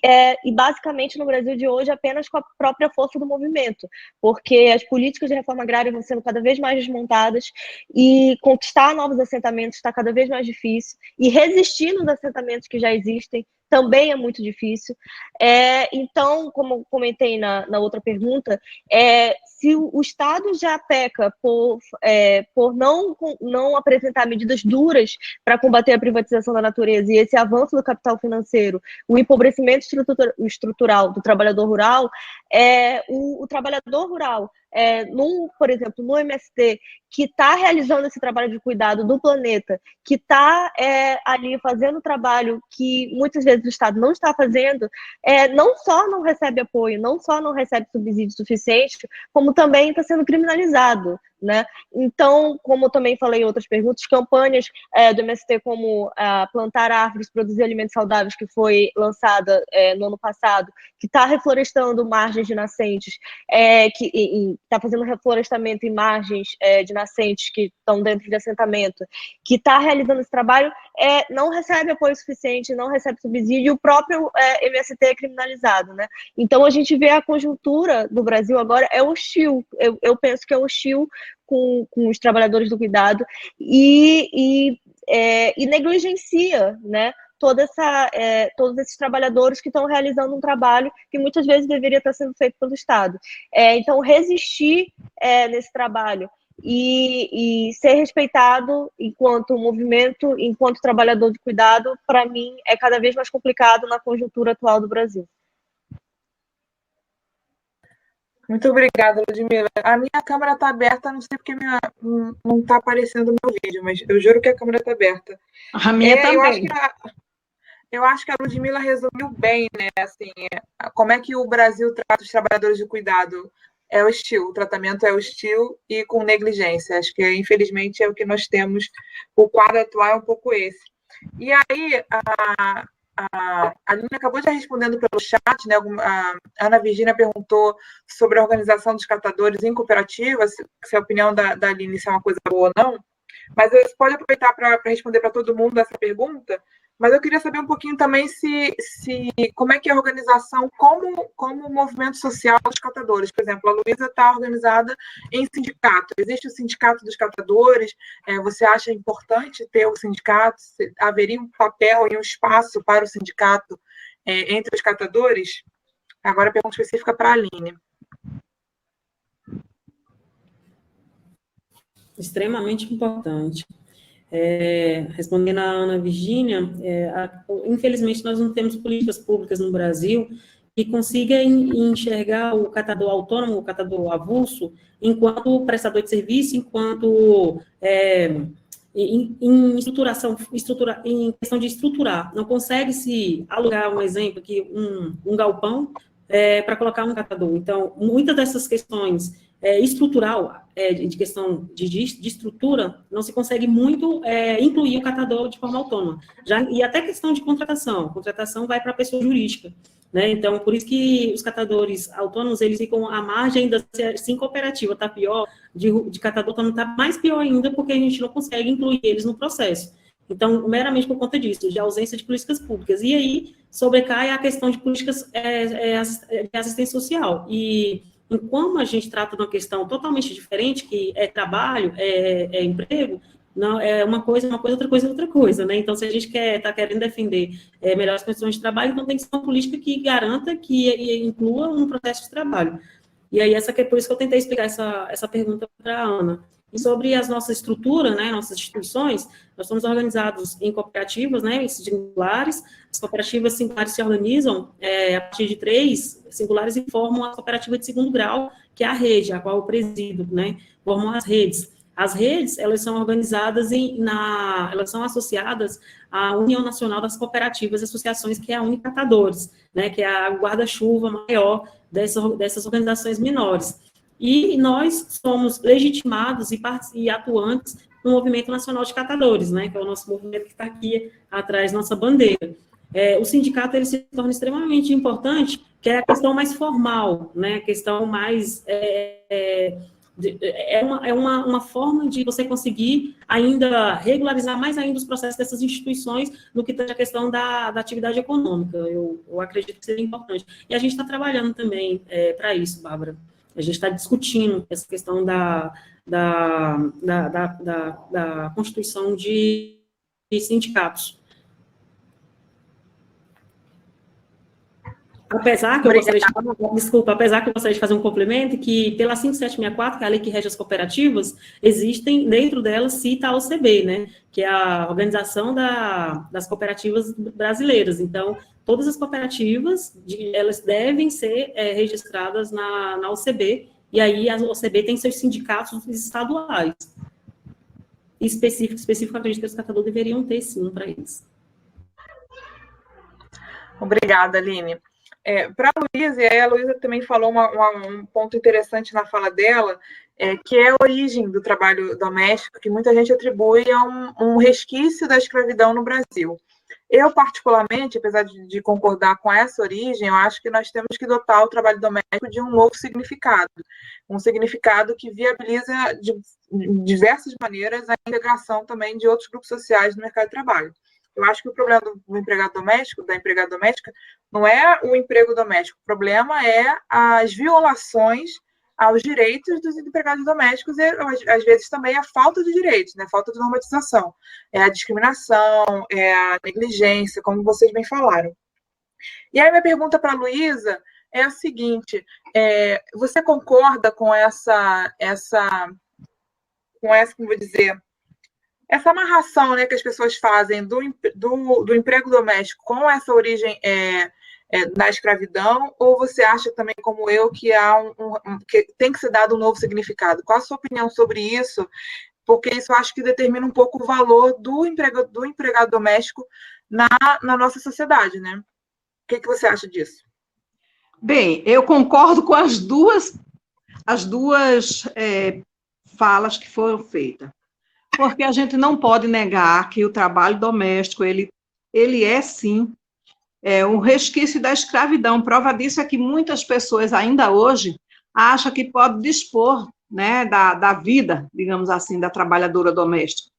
basicamente no Brasil de hoje apenas com a própria força do movimento, porque as políticas de reforma agrária vão sendo cada vez mais desmontadas e conquistar novos assentamentos está cada vez mais difícil, e resistir nos assentamentos que já existem também é muito difícil. Então, como comentei na outra pergunta, se o Estado já peca por não apresentar medidas duras para combater a privatização da natureza e esse avanço do capital financeiro, o empobrecimento estrutural do trabalhador rural, o trabalhador rural, por exemplo, no MST, que está realizando esse trabalho de cuidado do planeta, que está ali fazendo trabalho que muitas vezes o Estado não está fazendo, não só não recebe apoio, não só não recebe subsídio suficiente, como também está sendo criminalizado, né? Então, como eu também falei em outras perguntas, campanhas do MST como plantar árvores, produzir alimentos saudáveis, que foi lançada no ano passado, que está reflorestando margens de nascentes, que está fazendo reflorestamento em margens de nascentes que estão dentro de assentamento, que está realizando esse trabalho, não recebe apoio suficiente, não recebe subsídio, e o próprio MST é criminalizado, né? Então, a gente vê a conjuntura do Brasil agora é hostil, eu penso que é hostil com os trabalhadores do cuidado e negligencia, né, todos esses trabalhadores que estão realizando um trabalho que muitas vezes deveria estar sendo feito pelo Estado. Então, resistir nesse trabalho e ser respeitado enquanto movimento, enquanto trabalhador de cuidado, para mim, é cada vez mais complicado na conjuntura atual do Brasil. Muito obrigada, Ludmila. A minha câmera está aberta, não sei porque não está aparecendo o meu vídeo, mas eu juro que a câmera está aberta. A minha também. Eu acho que a Ludmila resumiu bem, né? Assim, como é que o Brasil trata os trabalhadores de cuidado? é hostil, o tratamento é hostil e com negligência. Acho que, infelizmente, é o que nós temos, o quadro atual é um pouco esse. E aí, a Aline acabou já respondendo pelo chat, né? A Ana Virgínia perguntou sobre a organização dos catadores em cooperativas, se a opinião da Aline se é uma coisa boa ou não, mas você pode aproveitar para responder para todo mundo essa pergunta, mas eu queria saber um pouquinho também como é que é a organização como movimento social dos catadores. Por exemplo, a Luísa está organizada em sindicato. Existe o sindicato dos catadores? Você acha importante ter o sindicato? Haveria um papel e um espaço para o sindicato entre os catadores? Agora a pergunta específica para a Aline. Extremamente importante. Respondendo à Ana Virgínia, infelizmente nós não temos políticas públicas no Brasil que consiga enxergar o catador autônomo, o catador avulso, enquanto prestador de serviço, enquanto em questão de estruturar. Não consegue se alugar, um exemplo aqui, um galpão para colocar um catador. Então, muitas dessas questões estrutural, de questão de estrutura, não se consegue muito incluir o catador de forma autônoma. E até questão de contratação vai para a pessoa jurídica, né? Então, por isso que os catadores autônomos, eles ficam à margem da, sim, cooperativa, está pior, de catador autônomo está mais pior ainda, porque a gente não consegue incluir eles no processo. Então, meramente por conta disso, de ausência de políticas públicas. E aí, sobrecai a questão de políticas de assistência social. E como a gente trata de uma questão totalmente diferente, que é trabalho, é emprego, não, é uma coisa, outra coisa, né? Então, se a gente está querendo defender melhores condições de trabalho, então tem que ser uma política que garanta que inclua um processo de trabalho. E aí, por isso que eu tentei explicar essa pergunta para a Ana. E sobre a nossa estrutura, né, nossas instituições, nós somos organizados em cooperativas, né, singulares. As cooperativas singulares se organizam a partir de 3 singulares e formam a cooperativa de segundo grau, que é a rede, a qual eu presido, né, formam as redes. As redes, elas são organizadas elas são associadas à União Nacional das Cooperativas e Associações, que é a Unicatadores, né, que é a guarda-chuva maior dessas organizações menores. E nós somos legitimados e atuantes no Movimento Nacional de Catadores, né, que é o nosso movimento que está aqui atrás da nossa bandeira. O sindicato, ele se torna extremamente importante, que é a questão mais formal, né, a questão mais... uma forma de você conseguir ainda regularizar mais ainda os processos dessas instituições no que tange a questão da atividade econômica. Eu acredito que seria importante. E a gente está trabalhando também para isso, Bárbara. A gente está discutindo essa questão da constituição de sindicatos. Apesar que eu gostaria de fazer um complemento, que pela 5764, que é a lei que rege as cooperativas, existem, dentro delas, cita a OCB, né, que é a Organização das Cooperativas Brasileiras. Então, todas as cooperativas, elas devem ser registradas na OCB, e aí a OCB tem seus sindicatos estaduais. Específico, acredito que os catadores deveriam ter, sim, para isso. Obrigada, Aline. Para a Luísa, e aí a Luísa também falou um ponto interessante na fala dela, que é a origem do trabalho doméstico, que muita gente atribui a um resquício da escravidão no Brasil. Eu, particularmente, apesar de concordar com essa origem, eu acho que nós temos que dotar o trabalho doméstico de um novo significado, um significado que viabiliza de diversas maneiras a integração também de outros grupos sociais no mercado de trabalho. Eu acho que o problema do empregado doméstico, da empregada doméstica, não é o emprego doméstico. O problema é as violações aos direitos dos empregados domésticos e, às vezes, também a falta de direitos, né? Falta de normatização. É a discriminação, é a negligência, como vocês bem falaram. E aí, minha pergunta para a Luísa é a seguinte, você concorda com como vou dizer, essa amarração, né, que as pessoas fazem do emprego doméstico com essa origem na escravidão, ou você acha também, como eu, que que tem que ser dado um novo significado? Qual a sua opinião sobre isso? Porque isso eu acho que determina um pouco o valor do empregado doméstico na nossa sociedade, né? O que você acha disso? Bem, eu concordo com as duas as duas falas que foram feitas, porque a gente não pode negar que o trabalho doméstico, ele é, sim, um resquício da escravidão. Prova disso é que muitas pessoas ainda hoje acham que pode dispor, né, da vida, digamos assim, da trabalhadora doméstica,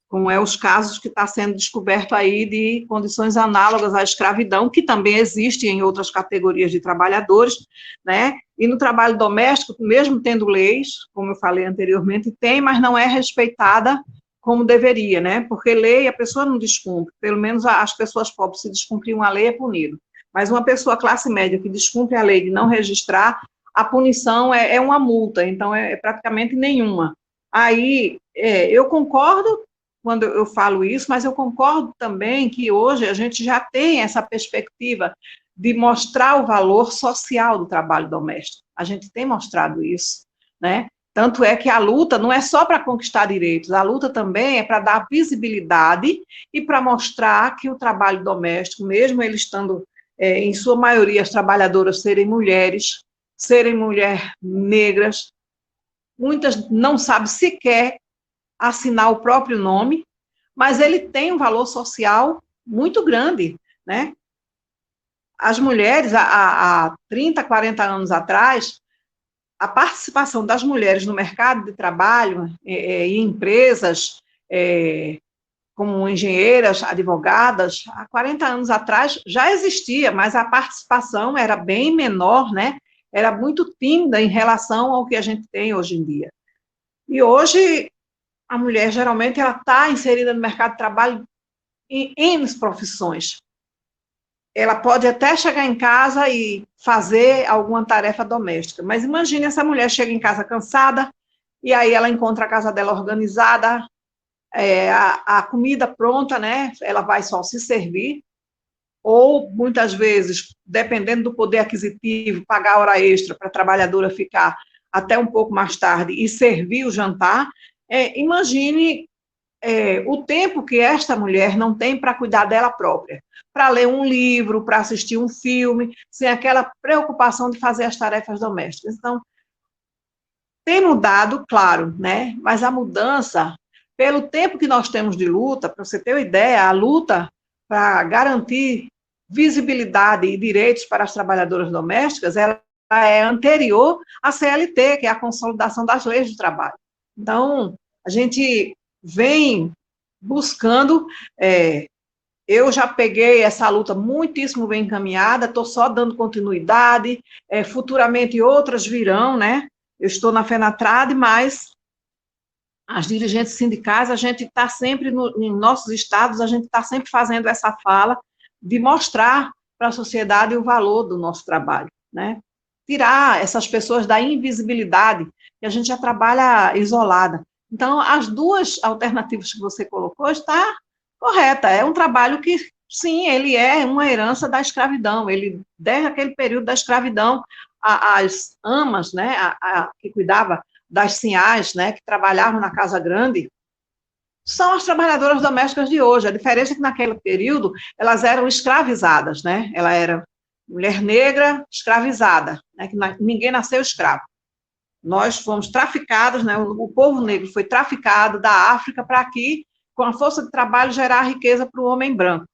como os casos que está sendo descoberto aí de condições análogas à escravidão, que também existe em outras categorias de trabalhadores, né? E no trabalho doméstico, mesmo tendo leis, como eu falei anteriormente, tem, mas não é respeitada como deveria, né? Porque lei a pessoa não descumpre, pelo menos as pessoas pobres, se descumprir uma lei é punido. Mas uma pessoa classe média que descumpre a lei de não registrar, a punição é uma multa, então é praticamente nenhuma. Aí, eu concordo quando eu falo isso, mas eu concordo também que hoje a gente já tem essa perspectiva de mostrar o valor social do trabalho doméstico. A gente tem mostrado isso, né? Tanto é que a luta não é só para conquistar direitos, a luta também é para dar visibilidade e para mostrar que o trabalho doméstico, mesmo ele estando, em sua maioria, as trabalhadoras serem mulheres negras, muitas não sabem sequer assinar o próprio nome, mas ele tem um valor social muito grande, né? As mulheres, há 30, 40 anos atrás, a participação das mulheres no mercado de trabalho, em empresas, como engenheiras, advogadas, há 40 anos atrás já existia, mas a participação era bem menor, né? Era muito tímida em relação ao que a gente tem hoje em dia. E hoje, a mulher, geralmente, ela está inserida no mercado de trabalho em N profissões. Ela pode até chegar em casa e fazer alguma tarefa doméstica, mas imagine essa mulher chega em casa cansada, e aí ela encontra a casa dela organizada, a comida pronta, né? Ela vai só se servir, ou, muitas vezes, dependendo do poder aquisitivo, pagar hora extra para a trabalhadora ficar até um pouco mais tarde e servir o jantar. Imagine o tempo que esta mulher não tem para cuidar dela própria, para ler um livro, para assistir um filme, sem aquela preocupação de fazer as tarefas domésticas. Então, tem mudado, claro, né? Mas a mudança, pelo tempo que nós temos de luta, para você ter uma ideia, a luta para garantir visibilidade e direitos para as trabalhadoras domésticas, ela é anterior à CLT, que é a Consolidação das Leis do Trabalho. Então, a gente vem buscando, eu já peguei essa luta muitíssimo bem encaminhada, estou só dando continuidade, futuramente outras virão, né? Eu estou na FENATRAD, mas as dirigentes sindicais, a gente está sempre, em nossos estados, a gente está sempre fazendo essa fala de mostrar para a sociedade o valor do nosso trabalho, né? Tirar essas pessoas da invisibilidade, que a gente já trabalha isolada. Então, as duas alternativas que você colocou está correta. É um trabalho que, sim, ele é uma herança da escravidão. Ele, desde aquele período da escravidão, as amas, né, que cuidava das sinhás, né, que trabalhavam na casa grande, são as trabalhadoras domésticas de hoje. A diferença é que, naquele período, elas eram escravizadas, né? Ela era mulher negra escravizada, né, que ninguém nasceu escravo. Nós fomos traficados, né, o povo negro foi traficado da África para aqui, com a força de trabalho, gerar riqueza para o homem branco.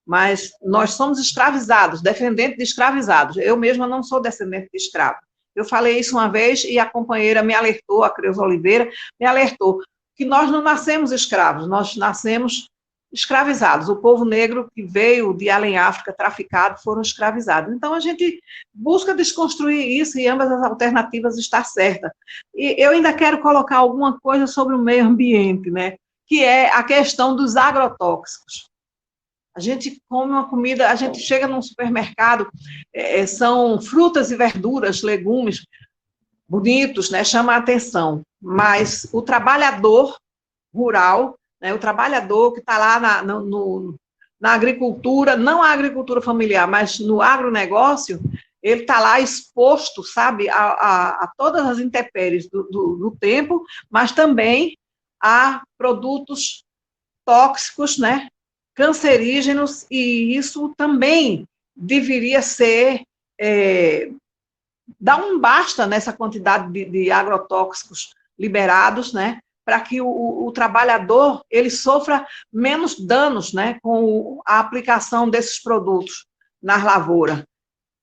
Mas nós somos escravizados, descendentes de escravizados. Eu mesma não sou descendente de escravo. Eu falei isso uma vez e a companheira me alertou, a Creuza Oliveira, me alertou, que nós não nascemos escravos, nós nascemos escravizados. O povo negro que veio de além África, traficado, foram escravizados. Então, a gente busca desconstruir isso e ambas as alternativas estão certas. E eu ainda quero colocar alguma coisa sobre o meio ambiente, né? Que é a questão dos agrotóxicos. A gente come uma comida, a gente chega num supermercado, são frutas e verduras, legumes bonitos, né? Chama a atenção. Mas o trabalhador rural, né, o trabalhador que está lá na agricultura, não a agricultura familiar, mas no agronegócio, ele está lá exposto, sabe, a todas as intempéries do tempo, mas também a produtos tóxicos, né, cancerígenos, e isso também deveria ser dar um basta nessa quantidade de agrotóxicos liberados, né, para que o trabalhador ele sofra menos danos, né, com a aplicação desses produtos nas lavouras.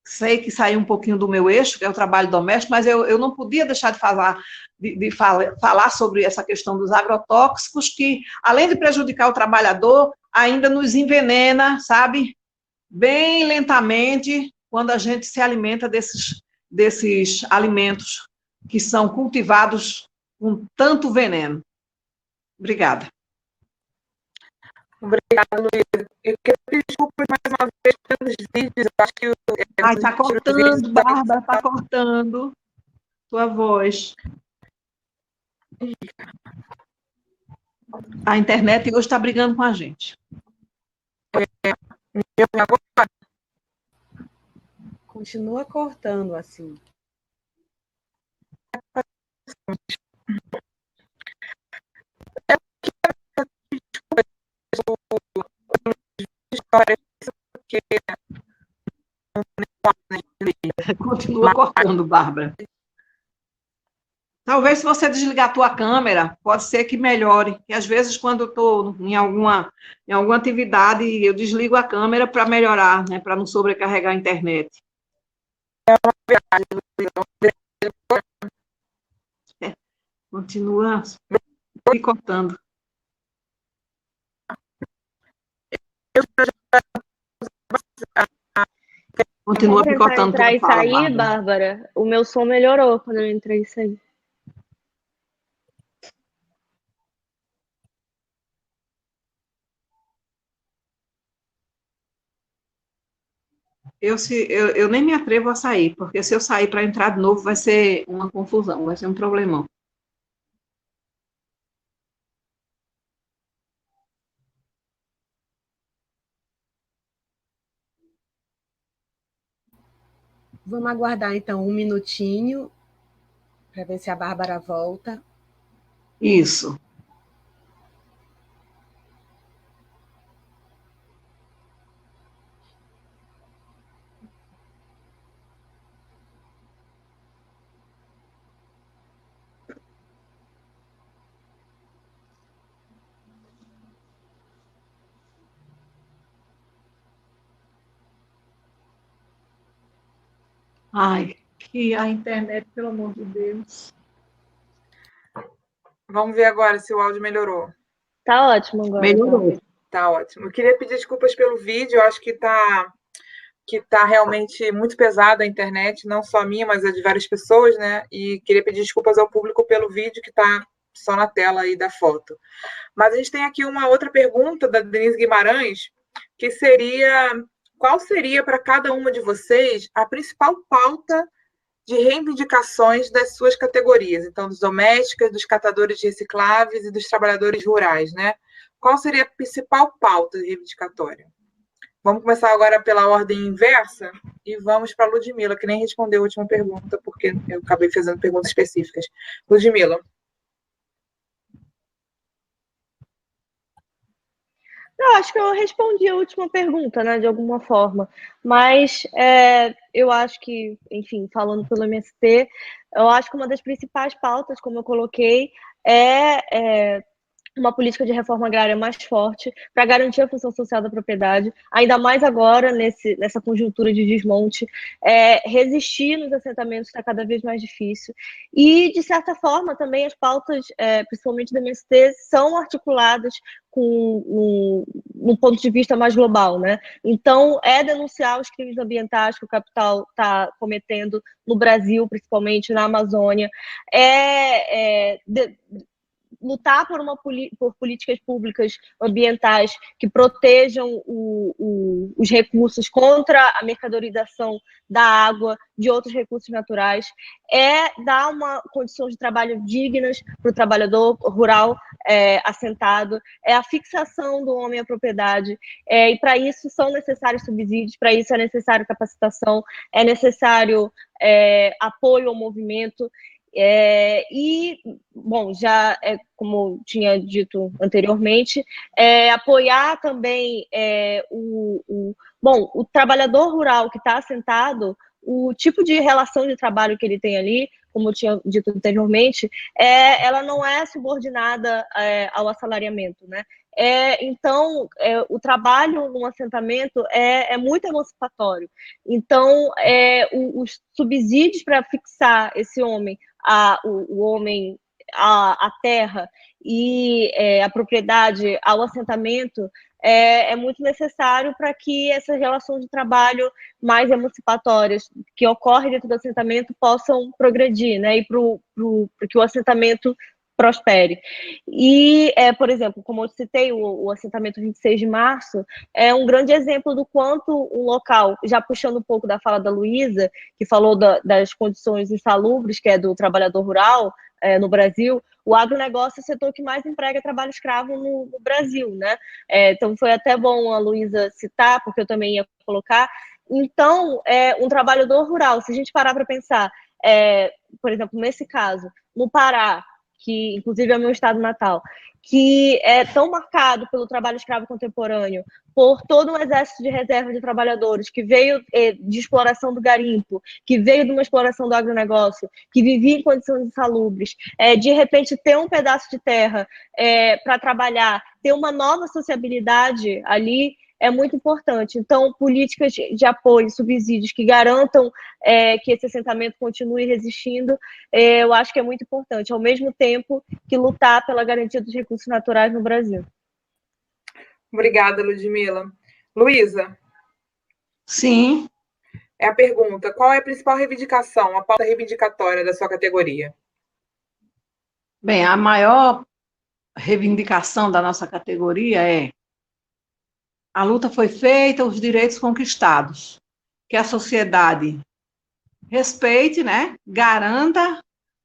Sei que saiu um pouquinho do meu eixo, que é o trabalho doméstico, mas eu não podia deixar falar sobre essa questão dos agrotóxicos, que, além de prejudicar o trabalhador, ainda nos envenena, sabe, bem lentamente, quando a gente se alimenta desses alimentos que são cultivados com tanto veneno. Obrigada. Obrigada, Luísa. Eu quero pedir desculpas mais uma vez pelos vídeos. Eu acho que Ai, está cortando, Bárbara, está cortando tua voz. A internet hoje está brigando com a gente. Continua cortando assim. Continua cortando, Bárbara. Talvez, se você desligar a tua câmera, pode ser que melhore. E às vezes, quando eu estou em alguma atividade, eu desligo a câmera para melhorar, né, para não sobrecarregar a internet. Continua picotando. Continua picotando. Entrar e fala, sair, Bárbara, o meu som melhorou quando eu entrei e saí. Eu nem me atrevo a sair, porque se eu sair para entrar de novo vai ser uma confusão, vai ser um problemão. Vamos aguardar, então, um minutinho para ver se a Bárbara volta. Isso. Ai, que a internet, pelo amor de Deus. Vamos ver agora se o áudio melhorou. Tá ótimo agora. Melhorou. Tá ótimo. Eu queria pedir desculpas pelo vídeo, eu acho que tá realmente muito pesada a internet, não só a minha, mas a de várias pessoas, né? E queria pedir desculpas ao público pelo vídeo que está só na tela aí da foto. Mas a gente tem aqui uma outra pergunta da Denise Guimarães, que seria: qual seria para cada uma de vocês a principal pauta de reivindicações das suas categorias? Então, dos domésticos, dos catadores de recicláveis e dos trabalhadores rurais, né? Qual seria a principal pauta reivindicatória? Vamos começar agora pela ordem inversa e vamos para a Ludmila, que nem respondeu a última pergunta, porque eu acabei fazendo perguntas específicas. Ludmila. Eu acho que eu respondi a última pergunta, né, de alguma forma. Mas eu acho que, enfim, falando pelo MST, eu acho que uma das principais pautas, como eu coloquei, é uma política de reforma agrária mais forte para garantir a função social da propriedade, ainda mais agora, nessa conjuntura de desmonte. Resistir nos assentamentos está cada vez mais difícil. E, de certa forma, também as pautas, principalmente do MST, são articuladas no ponto de vista mais global, né? Então, denunciar os crimes ambientais que o capital está cometendo no Brasil, principalmente na Amazônia, lutar por políticas públicas ambientais que protejam os recursos contra a mercadorização da água, de outros recursos naturais, dar uma condição de trabalho dignas para o trabalhador rural assentado, a fixação do homem à propriedade, e para isso são necessários subsídios, para isso é necessário capacitação, é necessário apoio ao movimento. E, bom, já como tinha dito anteriormente, apoiar também o trabalhador rural que está assentado, o tipo de relação de trabalho que ele tem ali, como eu tinha dito anteriormente, ela não é subordinada ao assalariamento, né? Então, o trabalho num assentamento é muito emancipatório. Então, os subsídios para fixar esse homem, o homem, a terra e a propriedade ao assentamento é muito necessário para que essas relações de trabalho mais emancipatórias que ocorrem dentro do assentamento possam progredir, né? E para que o assentamento prospere. E, por exemplo, como eu citei, o assentamento 26 de março é um grande exemplo do quanto um local, já puxando um pouco da fala da Luísa, que falou das condições insalubres, que é do trabalhador rural no Brasil, o agronegócio é o setor que mais emprega trabalho escravo no Brasil, né? Então, foi até bom a Luísa citar, porque eu também ia colocar. Então, um trabalhador rural, se a gente parar para pensar, por exemplo, nesse caso, no Pará, que inclusive é o meu estado natal, que é tão marcado pelo trabalho escravo contemporâneo, por todo um exército de reserva de trabalhadores que veio de exploração do garimpo, que veio de uma exploração do agronegócio, que vivia em condições insalubres, de repente ter um pedaço de terra para trabalhar, ter uma nova sociabilidade ali, é muito importante. Então, políticas de apoio, subsídios que garantam que esse assentamento continue resistindo, eu acho que é muito importante, ao mesmo tempo que lutar pela garantia dos recursos naturais no Brasil. Obrigada, Ludmila. Luísa. Sim. É a pergunta: qual é a principal reivindicação, a pauta reivindicatória da sua categoria? Bem, a maior reivindicação da nossa categoria é: a luta foi feita, os direitos conquistados, que a sociedade respeite, né, garanta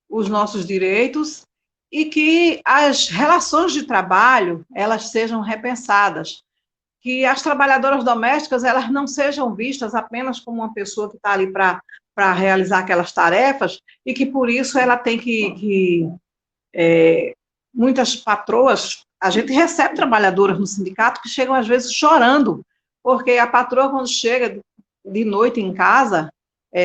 os nossos direitos e que as relações de trabalho, elas sejam repensadas, que as trabalhadoras domésticas, elas não sejam vistas apenas como uma pessoa que está ali para realizar aquelas tarefas e que, por isso, ela tem muitas patroas, a gente recebe trabalhadoras no sindicato que chegam, às vezes, chorando, porque a patroa, quando chega de noite em casa,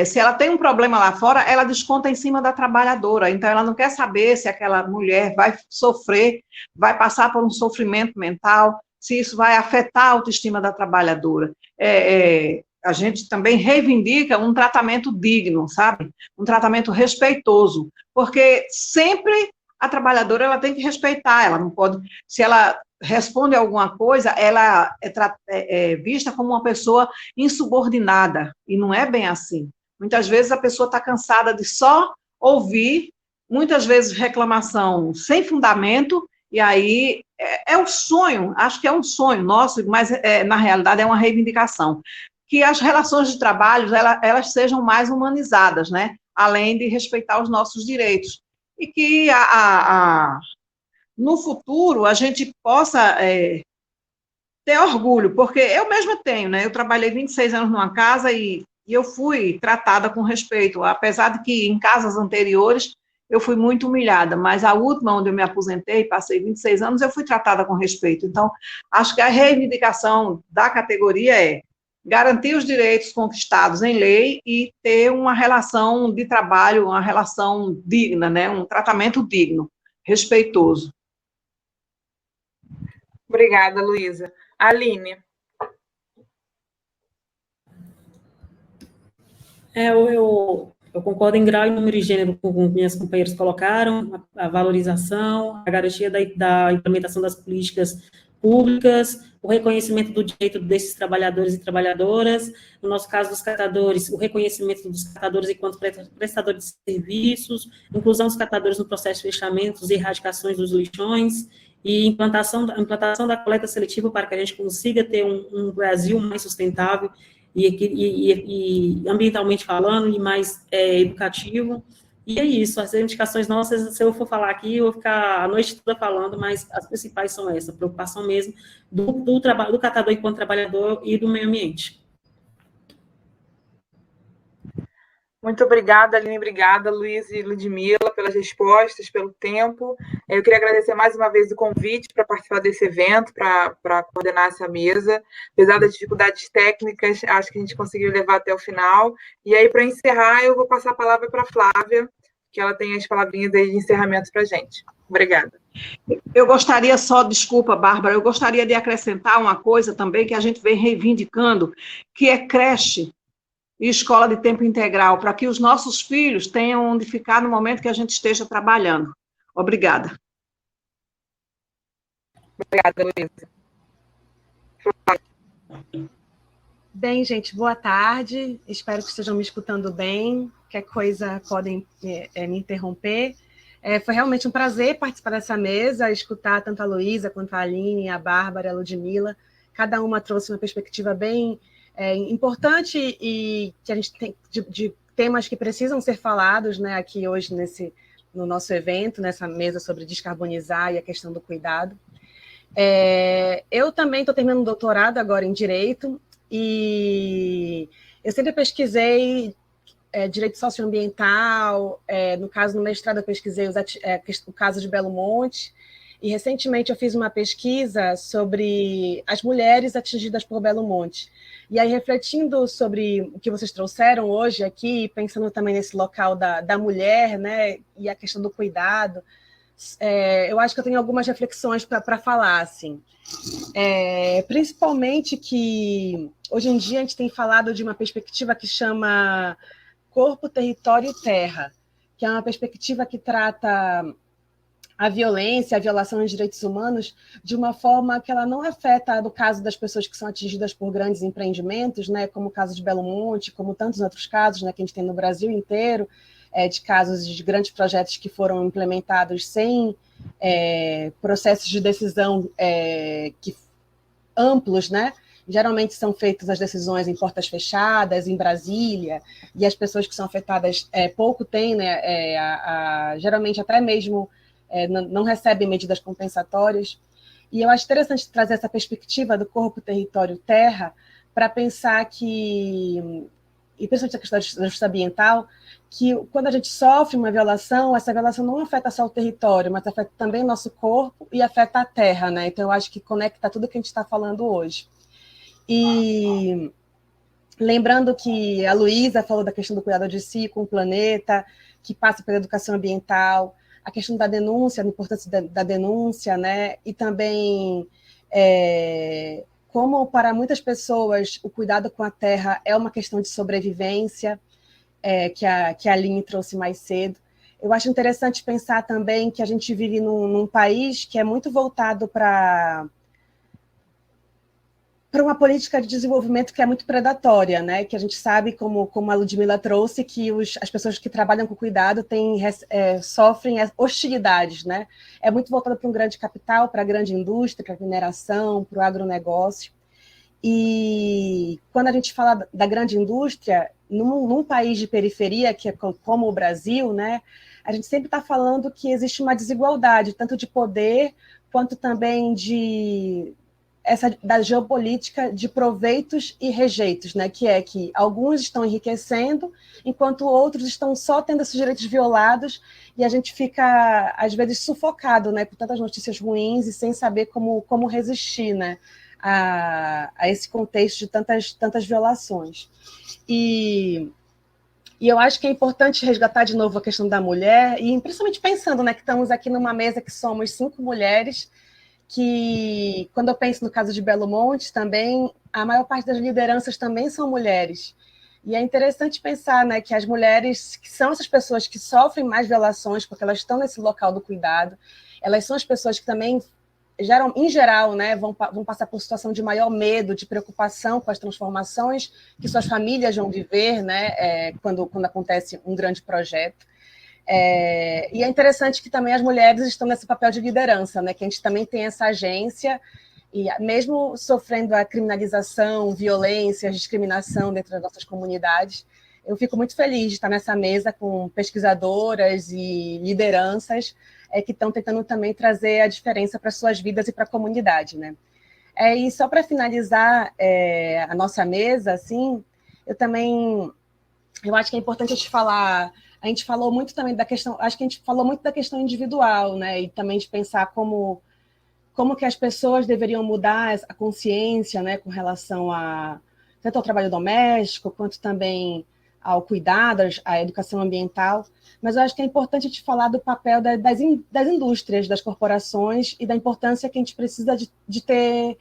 se ela tem um problema lá fora, ela desconta em cima da trabalhadora, então ela não quer saber se aquela mulher vai sofrer, vai passar por um sofrimento mental, se isso vai afetar a autoestima da trabalhadora. A gente também reivindica um tratamento digno, sabe? Um tratamento respeitoso, porque sempre a trabalhadora ela tem que respeitar, ela não pode, se ela responde alguma coisa, ela é vista como uma pessoa insubordinada, e não é bem assim. Muitas vezes a pessoa está cansada de só ouvir, muitas vezes reclamação sem fundamento, e aí é um sonho, acho que é um sonho nosso, mas na realidade é uma reivindicação, que as relações de trabalho elas sejam mais humanizadas, né? Além de respeitar os nossos direitos. E que no futuro a gente possa ter orgulho, porque eu mesma tenho, né? Eu trabalhei 26 anos numa casa e eu fui tratada com respeito, apesar de que em casas anteriores eu fui muito humilhada, mas a última, onde eu me aposentei, passei 26 anos, eu fui tratada com respeito. Então, acho que a reivindicação da categoria é garantir os direitos conquistados em lei e ter uma relação de trabalho, uma relação digna, né? Um tratamento digno, respeitoso. Obrigada, Luísa. Aline. Eu concordo em grau e número e gênero com o que minhas companheiras colocaram, a valorização, a garantia da implementação das políticas públicas, o reconhecimento do direito desses trabalhadores e trabalhadoras, no nosso caso dos catadores, o reconhecimento dos catadores enquanto prestadores de serviços, inclusão dos catadores no processo de fechamentos e erradicações dos lixões, e implantação da coleta seletiva para que a gente consiga ter um Brasil mais sustentável e ambientalmente falando, e mais educativo. E é isso, as reivindicações nossas, se eu for falar aqui, eu vou ficar a noite toda falando, mas as principais são essa, a preocupação mesmo do catador enquanto trabalhador e do meio ambiente. Muito obrigada, Aline, obrigada, Luiz e Ludmila, pelas respostas, pelo tempo. Eu queria agradecer mais uma vez o convite para participar desse evento, para coordenar essa mesa. Apesar das dificuldades técnicas, acho que a gente conseguiu levar até o final. E aí, para encerrar, eu vou passar a palavra para a Flávia, que ela tem as palavrinhas aí de encerramento para a gente. Obrigada. Eu gostaria só, desculpa, Bárbara, eu gostaria de acrescentar uma coisa também que a gente vem reivindicando, que é creche e escola de tempo integral, para que os nossos filhos tenham onde ficar no momento que a gente esteja trabalhando. Obrigada. Obrigada, Luísa. Bem, gente, boa tarde. Espero que estejam me escutando bem. Qualquer coisa podem me interromper. Foi realmente um prazer participar dessa mesa, escutar tanto a Luísa quanto a Aline, a Bárbara, a Ludmila. Cada uma trouxe uma perspectiva bem importante e que a gente tem de temas que precisam ser falados, né, aqui hoje no nosso evento, nessa mesa sobre descarbonizar e a questão do cuidado. Eu também estou terminando um doutorado agora em Direito e eu sempre pesquisei direito socioambiental, no caso, no mestrado eu pesquisei o caso de Belo Monte, e recentemente eu fiz uma pesquisa sobre as mulheres atingidas por Belo Monte. E aí, refletindo sobre o que vocês trouxeram hoje aqui, pensando também nesse local da mulher, né, e a questão do cuidado, eu acho que eu tenho algumas reflexões para falar, assim. Principalmente que, hoje em dia, a gente tem falado de uma perspectiva que chama corpo, território e terra, que é uma perspectiva que trata a violência, a violação dos direitos humanos de uma forma que ela não afeta, no caso das pessoas que são atingidas por grandes empreendimentos, né, como o caso de Belo Monte, como tantos outros casos, né, que a gente tem no Brasil inteiro, de casos de grandes projetos que foram implementados sem processos de decisão amplos, né? Geralmente são feitas as decisões em portas fechadas, em Brasília, e as pessoas que são afetadas pouco têm, né, geralmente até mesmo não recebem medidas compensatórias. E eu acho interessante trazer essa perspectiva do corpo, território, terra, para pensar que, e principalmente a questão da justiça ambiental, que quando a gente sofre uma violação, essa violação não afeta só o território, mas afeta também o nosso corpo e afeta a terra, né? Então eu acho que conecta tudo que a gente está falando hoje. E lembrando que a Luísa falou da questão do cuidado de si com o planeta, que passa pela educação ambiental, a questão da denúncia, a importância da denúncia, né? E também como para muitas pessoas o cuidado com a terra é uma questão de sobrevivência, que a Aline trouxe mais cedo. Eu acho interessante pensar também que a gente vive num país que é muito voltado para uma política de desenvolvimento que é muito predatória, né? Que a gente sabe, como a Ludmila trouxe, que as pessoas que trabalham com cuidado sofrem hostilidades, né? É muito voltado para um grande capital, para a grande indústria, para a mineração, para o agronegócio. E quando a gente fala da grande indústria, num país de periferia, que é como o Brasil, né? A gente sempre está falando que existe uma desigualdade, tanto de poder, quanto também da geopolítica de proveitos e rejeitos, né? Que é que alguns estão enriquecendo, enquanto outros estão só tendo esses direitos violados, e a gente fica, às vezes, sufocado, né? Por tantas notícias ruins e sem saber como resistir, né? A esse contexto de tantas violações. E eu acho que é importante resgatar de novo a questão da mulher, e principalmente pensando, né, que estamos aqui numa mesa que somos 5 mulheres, que, quando eu penso no caso de Belo Monte, também, a maior parte das lideranças também são mulheres. E é interessante pensar, né, que as mulheres, que são essas pessoas que sofrem mais violações, porque elas estão nesse local do cuidado, elas são as pessoas que também, em geral, né, vão passar por situação de maior medo, de preocupação com as transformações que suas famílias vão viver, né, quando acontece um grande projeto. E é interessante que também as mulheres estão nesse papel de liderança, né? Que a gente também tem essa agência, e mesmo sofrendo a criminalização, violência, discriminação dentro das nossas comunidades, eu fico muito feliz de estar nessa mesa com pesquisadoras e lideranças que estão tentando também trazer a diferença para as suas vidas e para a comunidade, né? E só para finalizar a nossa mesa, assim, eu também eu acho que é importante a gente falou muito também da questão, acho que a gente falou muito da questão individual, né, e também de pensar como que as pessoas deveriam mudar a consciência, né, com relação tanto ao trabalho doméstico, quanto também ao cuidado, à educação ambiental. Mas eu acho que é importante a gente falar do papel das indústrias, das corporações, e da importância que a gente precisa de ter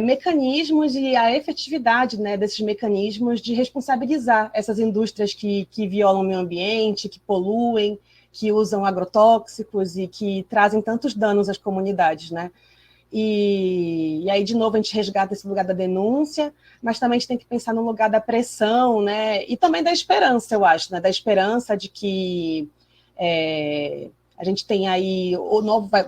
mecanismos e a efetividade, né, desses mecanismos de responsabilizar essas indústrias que violam o meio ambiente, que poluem, que usam agrotóxicos e que trazem tantos danos às comunidades, né? E aí, de novo, a gente resgata esse lugar da denúncia, mas também a gente tem que pensar no lugar da pressão, né? E também da esperança, eu acho, né? Da esperança de que a gente tem aí,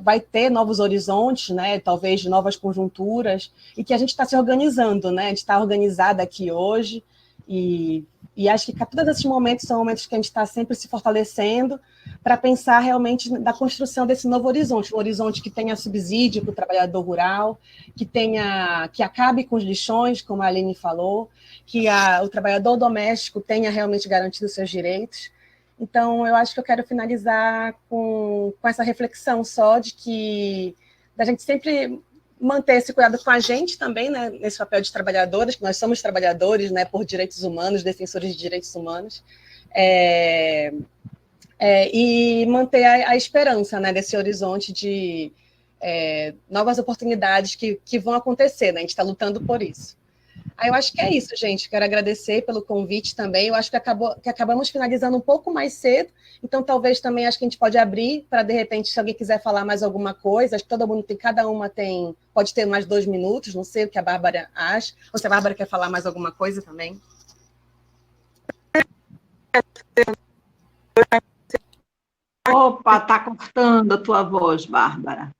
vai ter novos horizontes, né? Talvez de novas conjunturas, e que a gente está se organizando, né? A gente está organizada aqui hoje, e acho que todos esses momentos são momentos que a gente está sempre se fortalecendo para pensar realmente na construção desse novo horizonte, um horizonte que tenha subsídio para o trabalhador rural, que acabe com os lixões, como a Aline falou, que o trabalhador doméstico tenha realmente garantido seus direitos. Então, eu acho que eu quero finalizar com essa reflexão só da gente sempre manter esse cuidado com a gente também, né, nesse papel de trabalhadoras, que nós somos trabalhadores, né, por direitos humanos, defensores de direitos humanos, e manter a esperança, né, desse horizonte de novas oportunidades que vão acontecer, né, a gente está lutando por isso. Aí eu acho que é isso, gente. Quero agradecer pelo convite também. Eu acho que acabamos finalizando um pouco mais cedo, então talvez também acho que a gente pode abrir para, de repente, se alguém quiser falar mais alguma coisa, acho que cada uma pode ter mais 2 minutos, não sei o que a Bárbara acha, ou se a Bárbara quer falar mais alguma coisa também. Opa, está cortando a tua voz, Bárbara.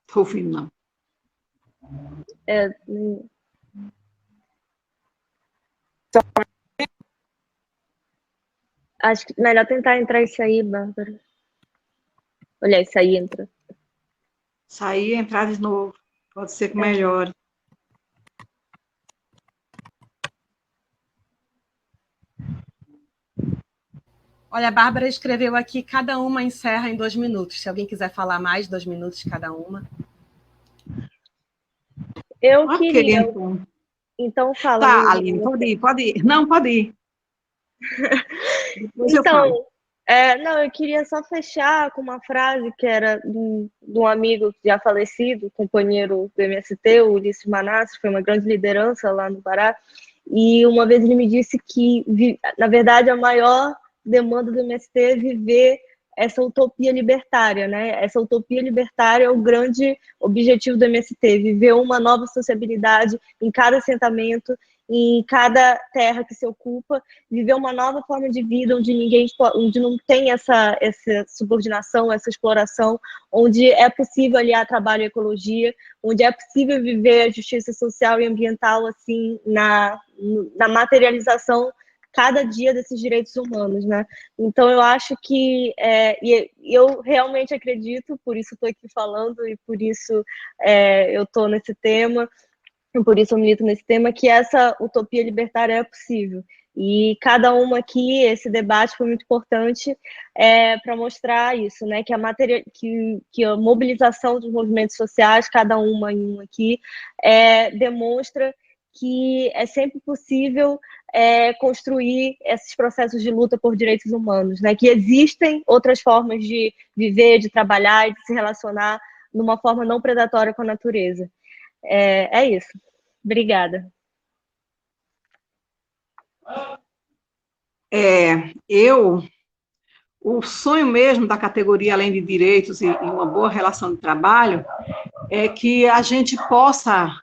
Estou ouvindo, não. Acho que melhor tentar entrar e sair, Bárbara. Olha, sair e entra. Sair e entrar de novo. Pode ser que melhore. Olha, a Bárbara escreveu aqui, cada uma encerra em 2 minutos. Se alguém quiser falar mais, 2 minutos cada uma. Eu queria... Então fala. Tá, Aline, pode ir. Não, pode ir. Então, eu queria só fechar com uma frase que era de um amigo já falecido, companheiro do MST, o Ulisses Manassi, foi uma grande liderança lá no Pará, e uma vez ele me disse que, na verdade, a maior demanda do MST é viver essa utopia libertária, né? Essa utopia libertária é o grande objetivo do MST, viver uma nova sociabilidade em cada assentamento, em cada terra que se ocupa, viver uma nova forma de vida onde não tem essa subordinação, essa exploração, onde é possível aliar trabalho e ecologia, onde é possível viver a justiça social e ambiental assim na materialização cada dia desses direitos humanos, né? Então eu acho que eu realmente acredito, por isso estou aqui falando e por isso eu estou nesse tema. Por isso eu milito nesse tema, que essa utopia libertária é possível. E cada uma aqui, esse debate foi muito importante para mostrar isso, né? Que a mobilização dos movimentos sociais, cada uma em um aqui, demonstra que é sempre possível construir esses processos de luta por direitos humanos, né? Que existem outras formas de viver, de trabalhar e de se relacionar de uma forma não predatória com a natureza. É isso. Obrigada. O sonho mesmo da categoria Além de Direitos e uma boa relação de trabalho é que a gente possa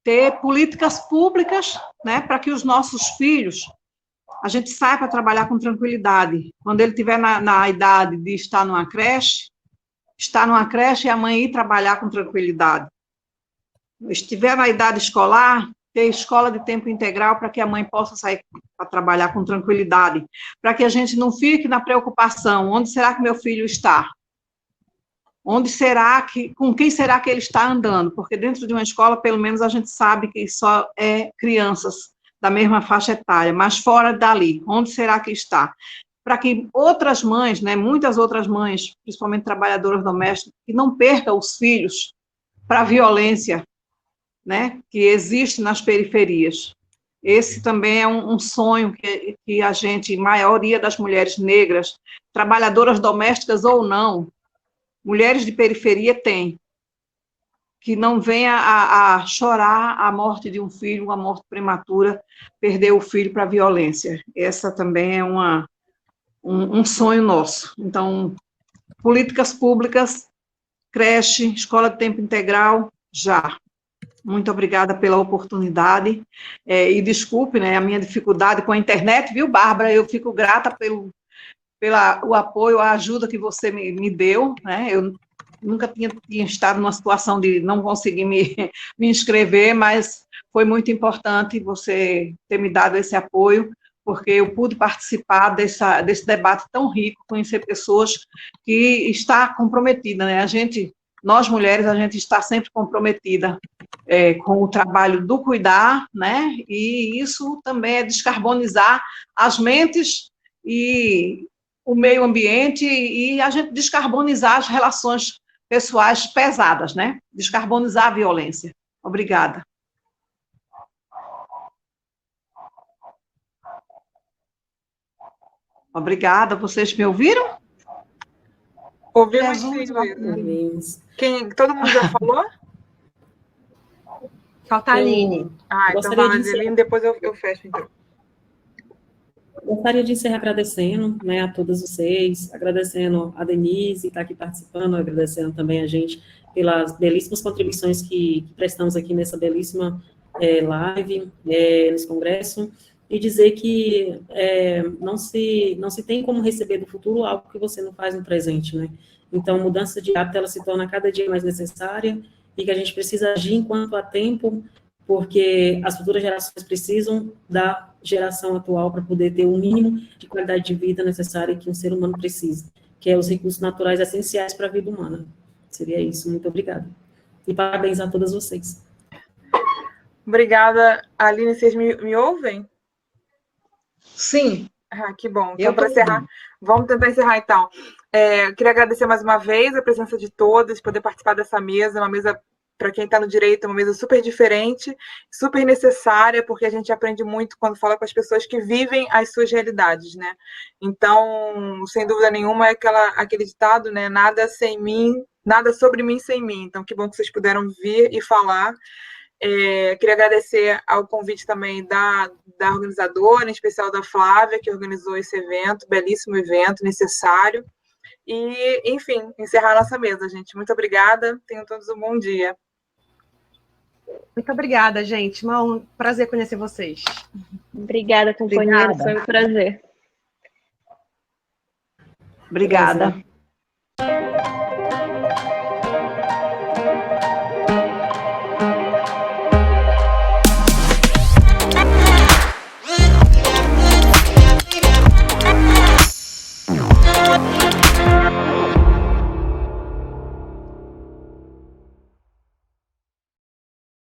ter políticas públicas, né, para que os nossos filhos, a gente saiba trabalhar com tranquilidade. Quando ele estiver na idade de estar numa creche e a mãe ir trabalhar com tranquilidade. Estiver na idade escolar, ter escola de tempo integral para que a mãe possa sair para trabalhar com tranquilidade, para que a gente não fique na preocupação, onde será que meu filho está? Onde será com quem será que ele está andando? Porque dentro de uma escola, pelo menos, a gente sabe que só é crianças da mesma faixa etária, mas fora dali, onde será que está? Para que outras mães, né, muitas outras mães, principalmente trabalhadoras domésticas, que não percam os filhos para a violência, né, que existe nas periferias. Esse também é um sonho que a gente, maioria das mulheres negras, trabalhadoras domésticas ou não, mulheres de periferia tem, que não venha a chorar a morte de um filho, uma morte prematura, perder o filho para a violência. Essa também é um sonho nosso. Então, políticas públicas, creche, escola de tempo integral, já. Muito obrigada pela oportunidade, e desculpe, né, a minha dificuldade com a internet, viu, Bárbara? Eu fico grata pelo apoio, a ajuda que você me deu, né? Eu nunca tinha estado numa situação de não conseguir me inscrever, mas foi muito importante você ter me dado esse apoio, porque eu pude participar desse debate tão rico, conhecer pessoas que estão comprometidas, né? Nós mulheres, a gente está sempre comprometida com o trabalho do cuidar, né? E isso também é descarbonizar as mentes e o meio ambiente e a gente descarbonizar as relações pessoais pesadas, né? Descarbonizar a violência. Obrigada. Obrigada. Vocês me ouviram? Ouvimos sim, Luísa. Todo mundo já falou? Falta a Aline. Então fala, Aline, depois eu fecho, então. Gostaria de encerrar agradecendo, né, a todas vocês, agradecendo a Denise, que está aqui participando, agradecendo também a gente pelas belíssimas contribuições que prestamos aqui nessa belíssima live, nesse congresso, e dizer que não se tem como receber do futuro algo que você não faz no presente, né? Então, mudança de hábito, ela se torna cada dia mais necessária, e que a gente precisa agir enquanto há tempo, porque as futuras gerações precisam da geração atual para poder ter o mínimo de qualidade de vida necessária que um ser humano precisa, que é os recursos naturais essenciais para a vida humana. Seria isso. Muito obrigada. E parabéns a todas vocês. Obrigada. Aline, vocês me ouvem? Sim. Que bom. Então, para encerrar, vamos tentar encerrar, então. Eu queria agradecer mais uma vez a presença de todas, poder participar dessa mesa, uma mesa, para quem está no direito, é uma mesa super diferente, super necessária, porque a gente aprende muito quando fala com as pessoas que vivem as suas realidades, né? Então, sem dúvida nenhuma, é aquele ditado, né? Nada sem mim, nada sobre mim sem mim. Então, que bom que vocês puderam vir e falar. Queria agradecer ao convite também da organizadora, em especial da Flávia, que organizou esse evento, belíssimo evento, necessário. E, enfim, encerrar a nossa mesa, gente. Muito obrigada. Tenham todos um bom dia. Muito obrigada, gente. Um prazer conhecer vocês. Obrigada, companheira. Foi um prazer. Obrigada.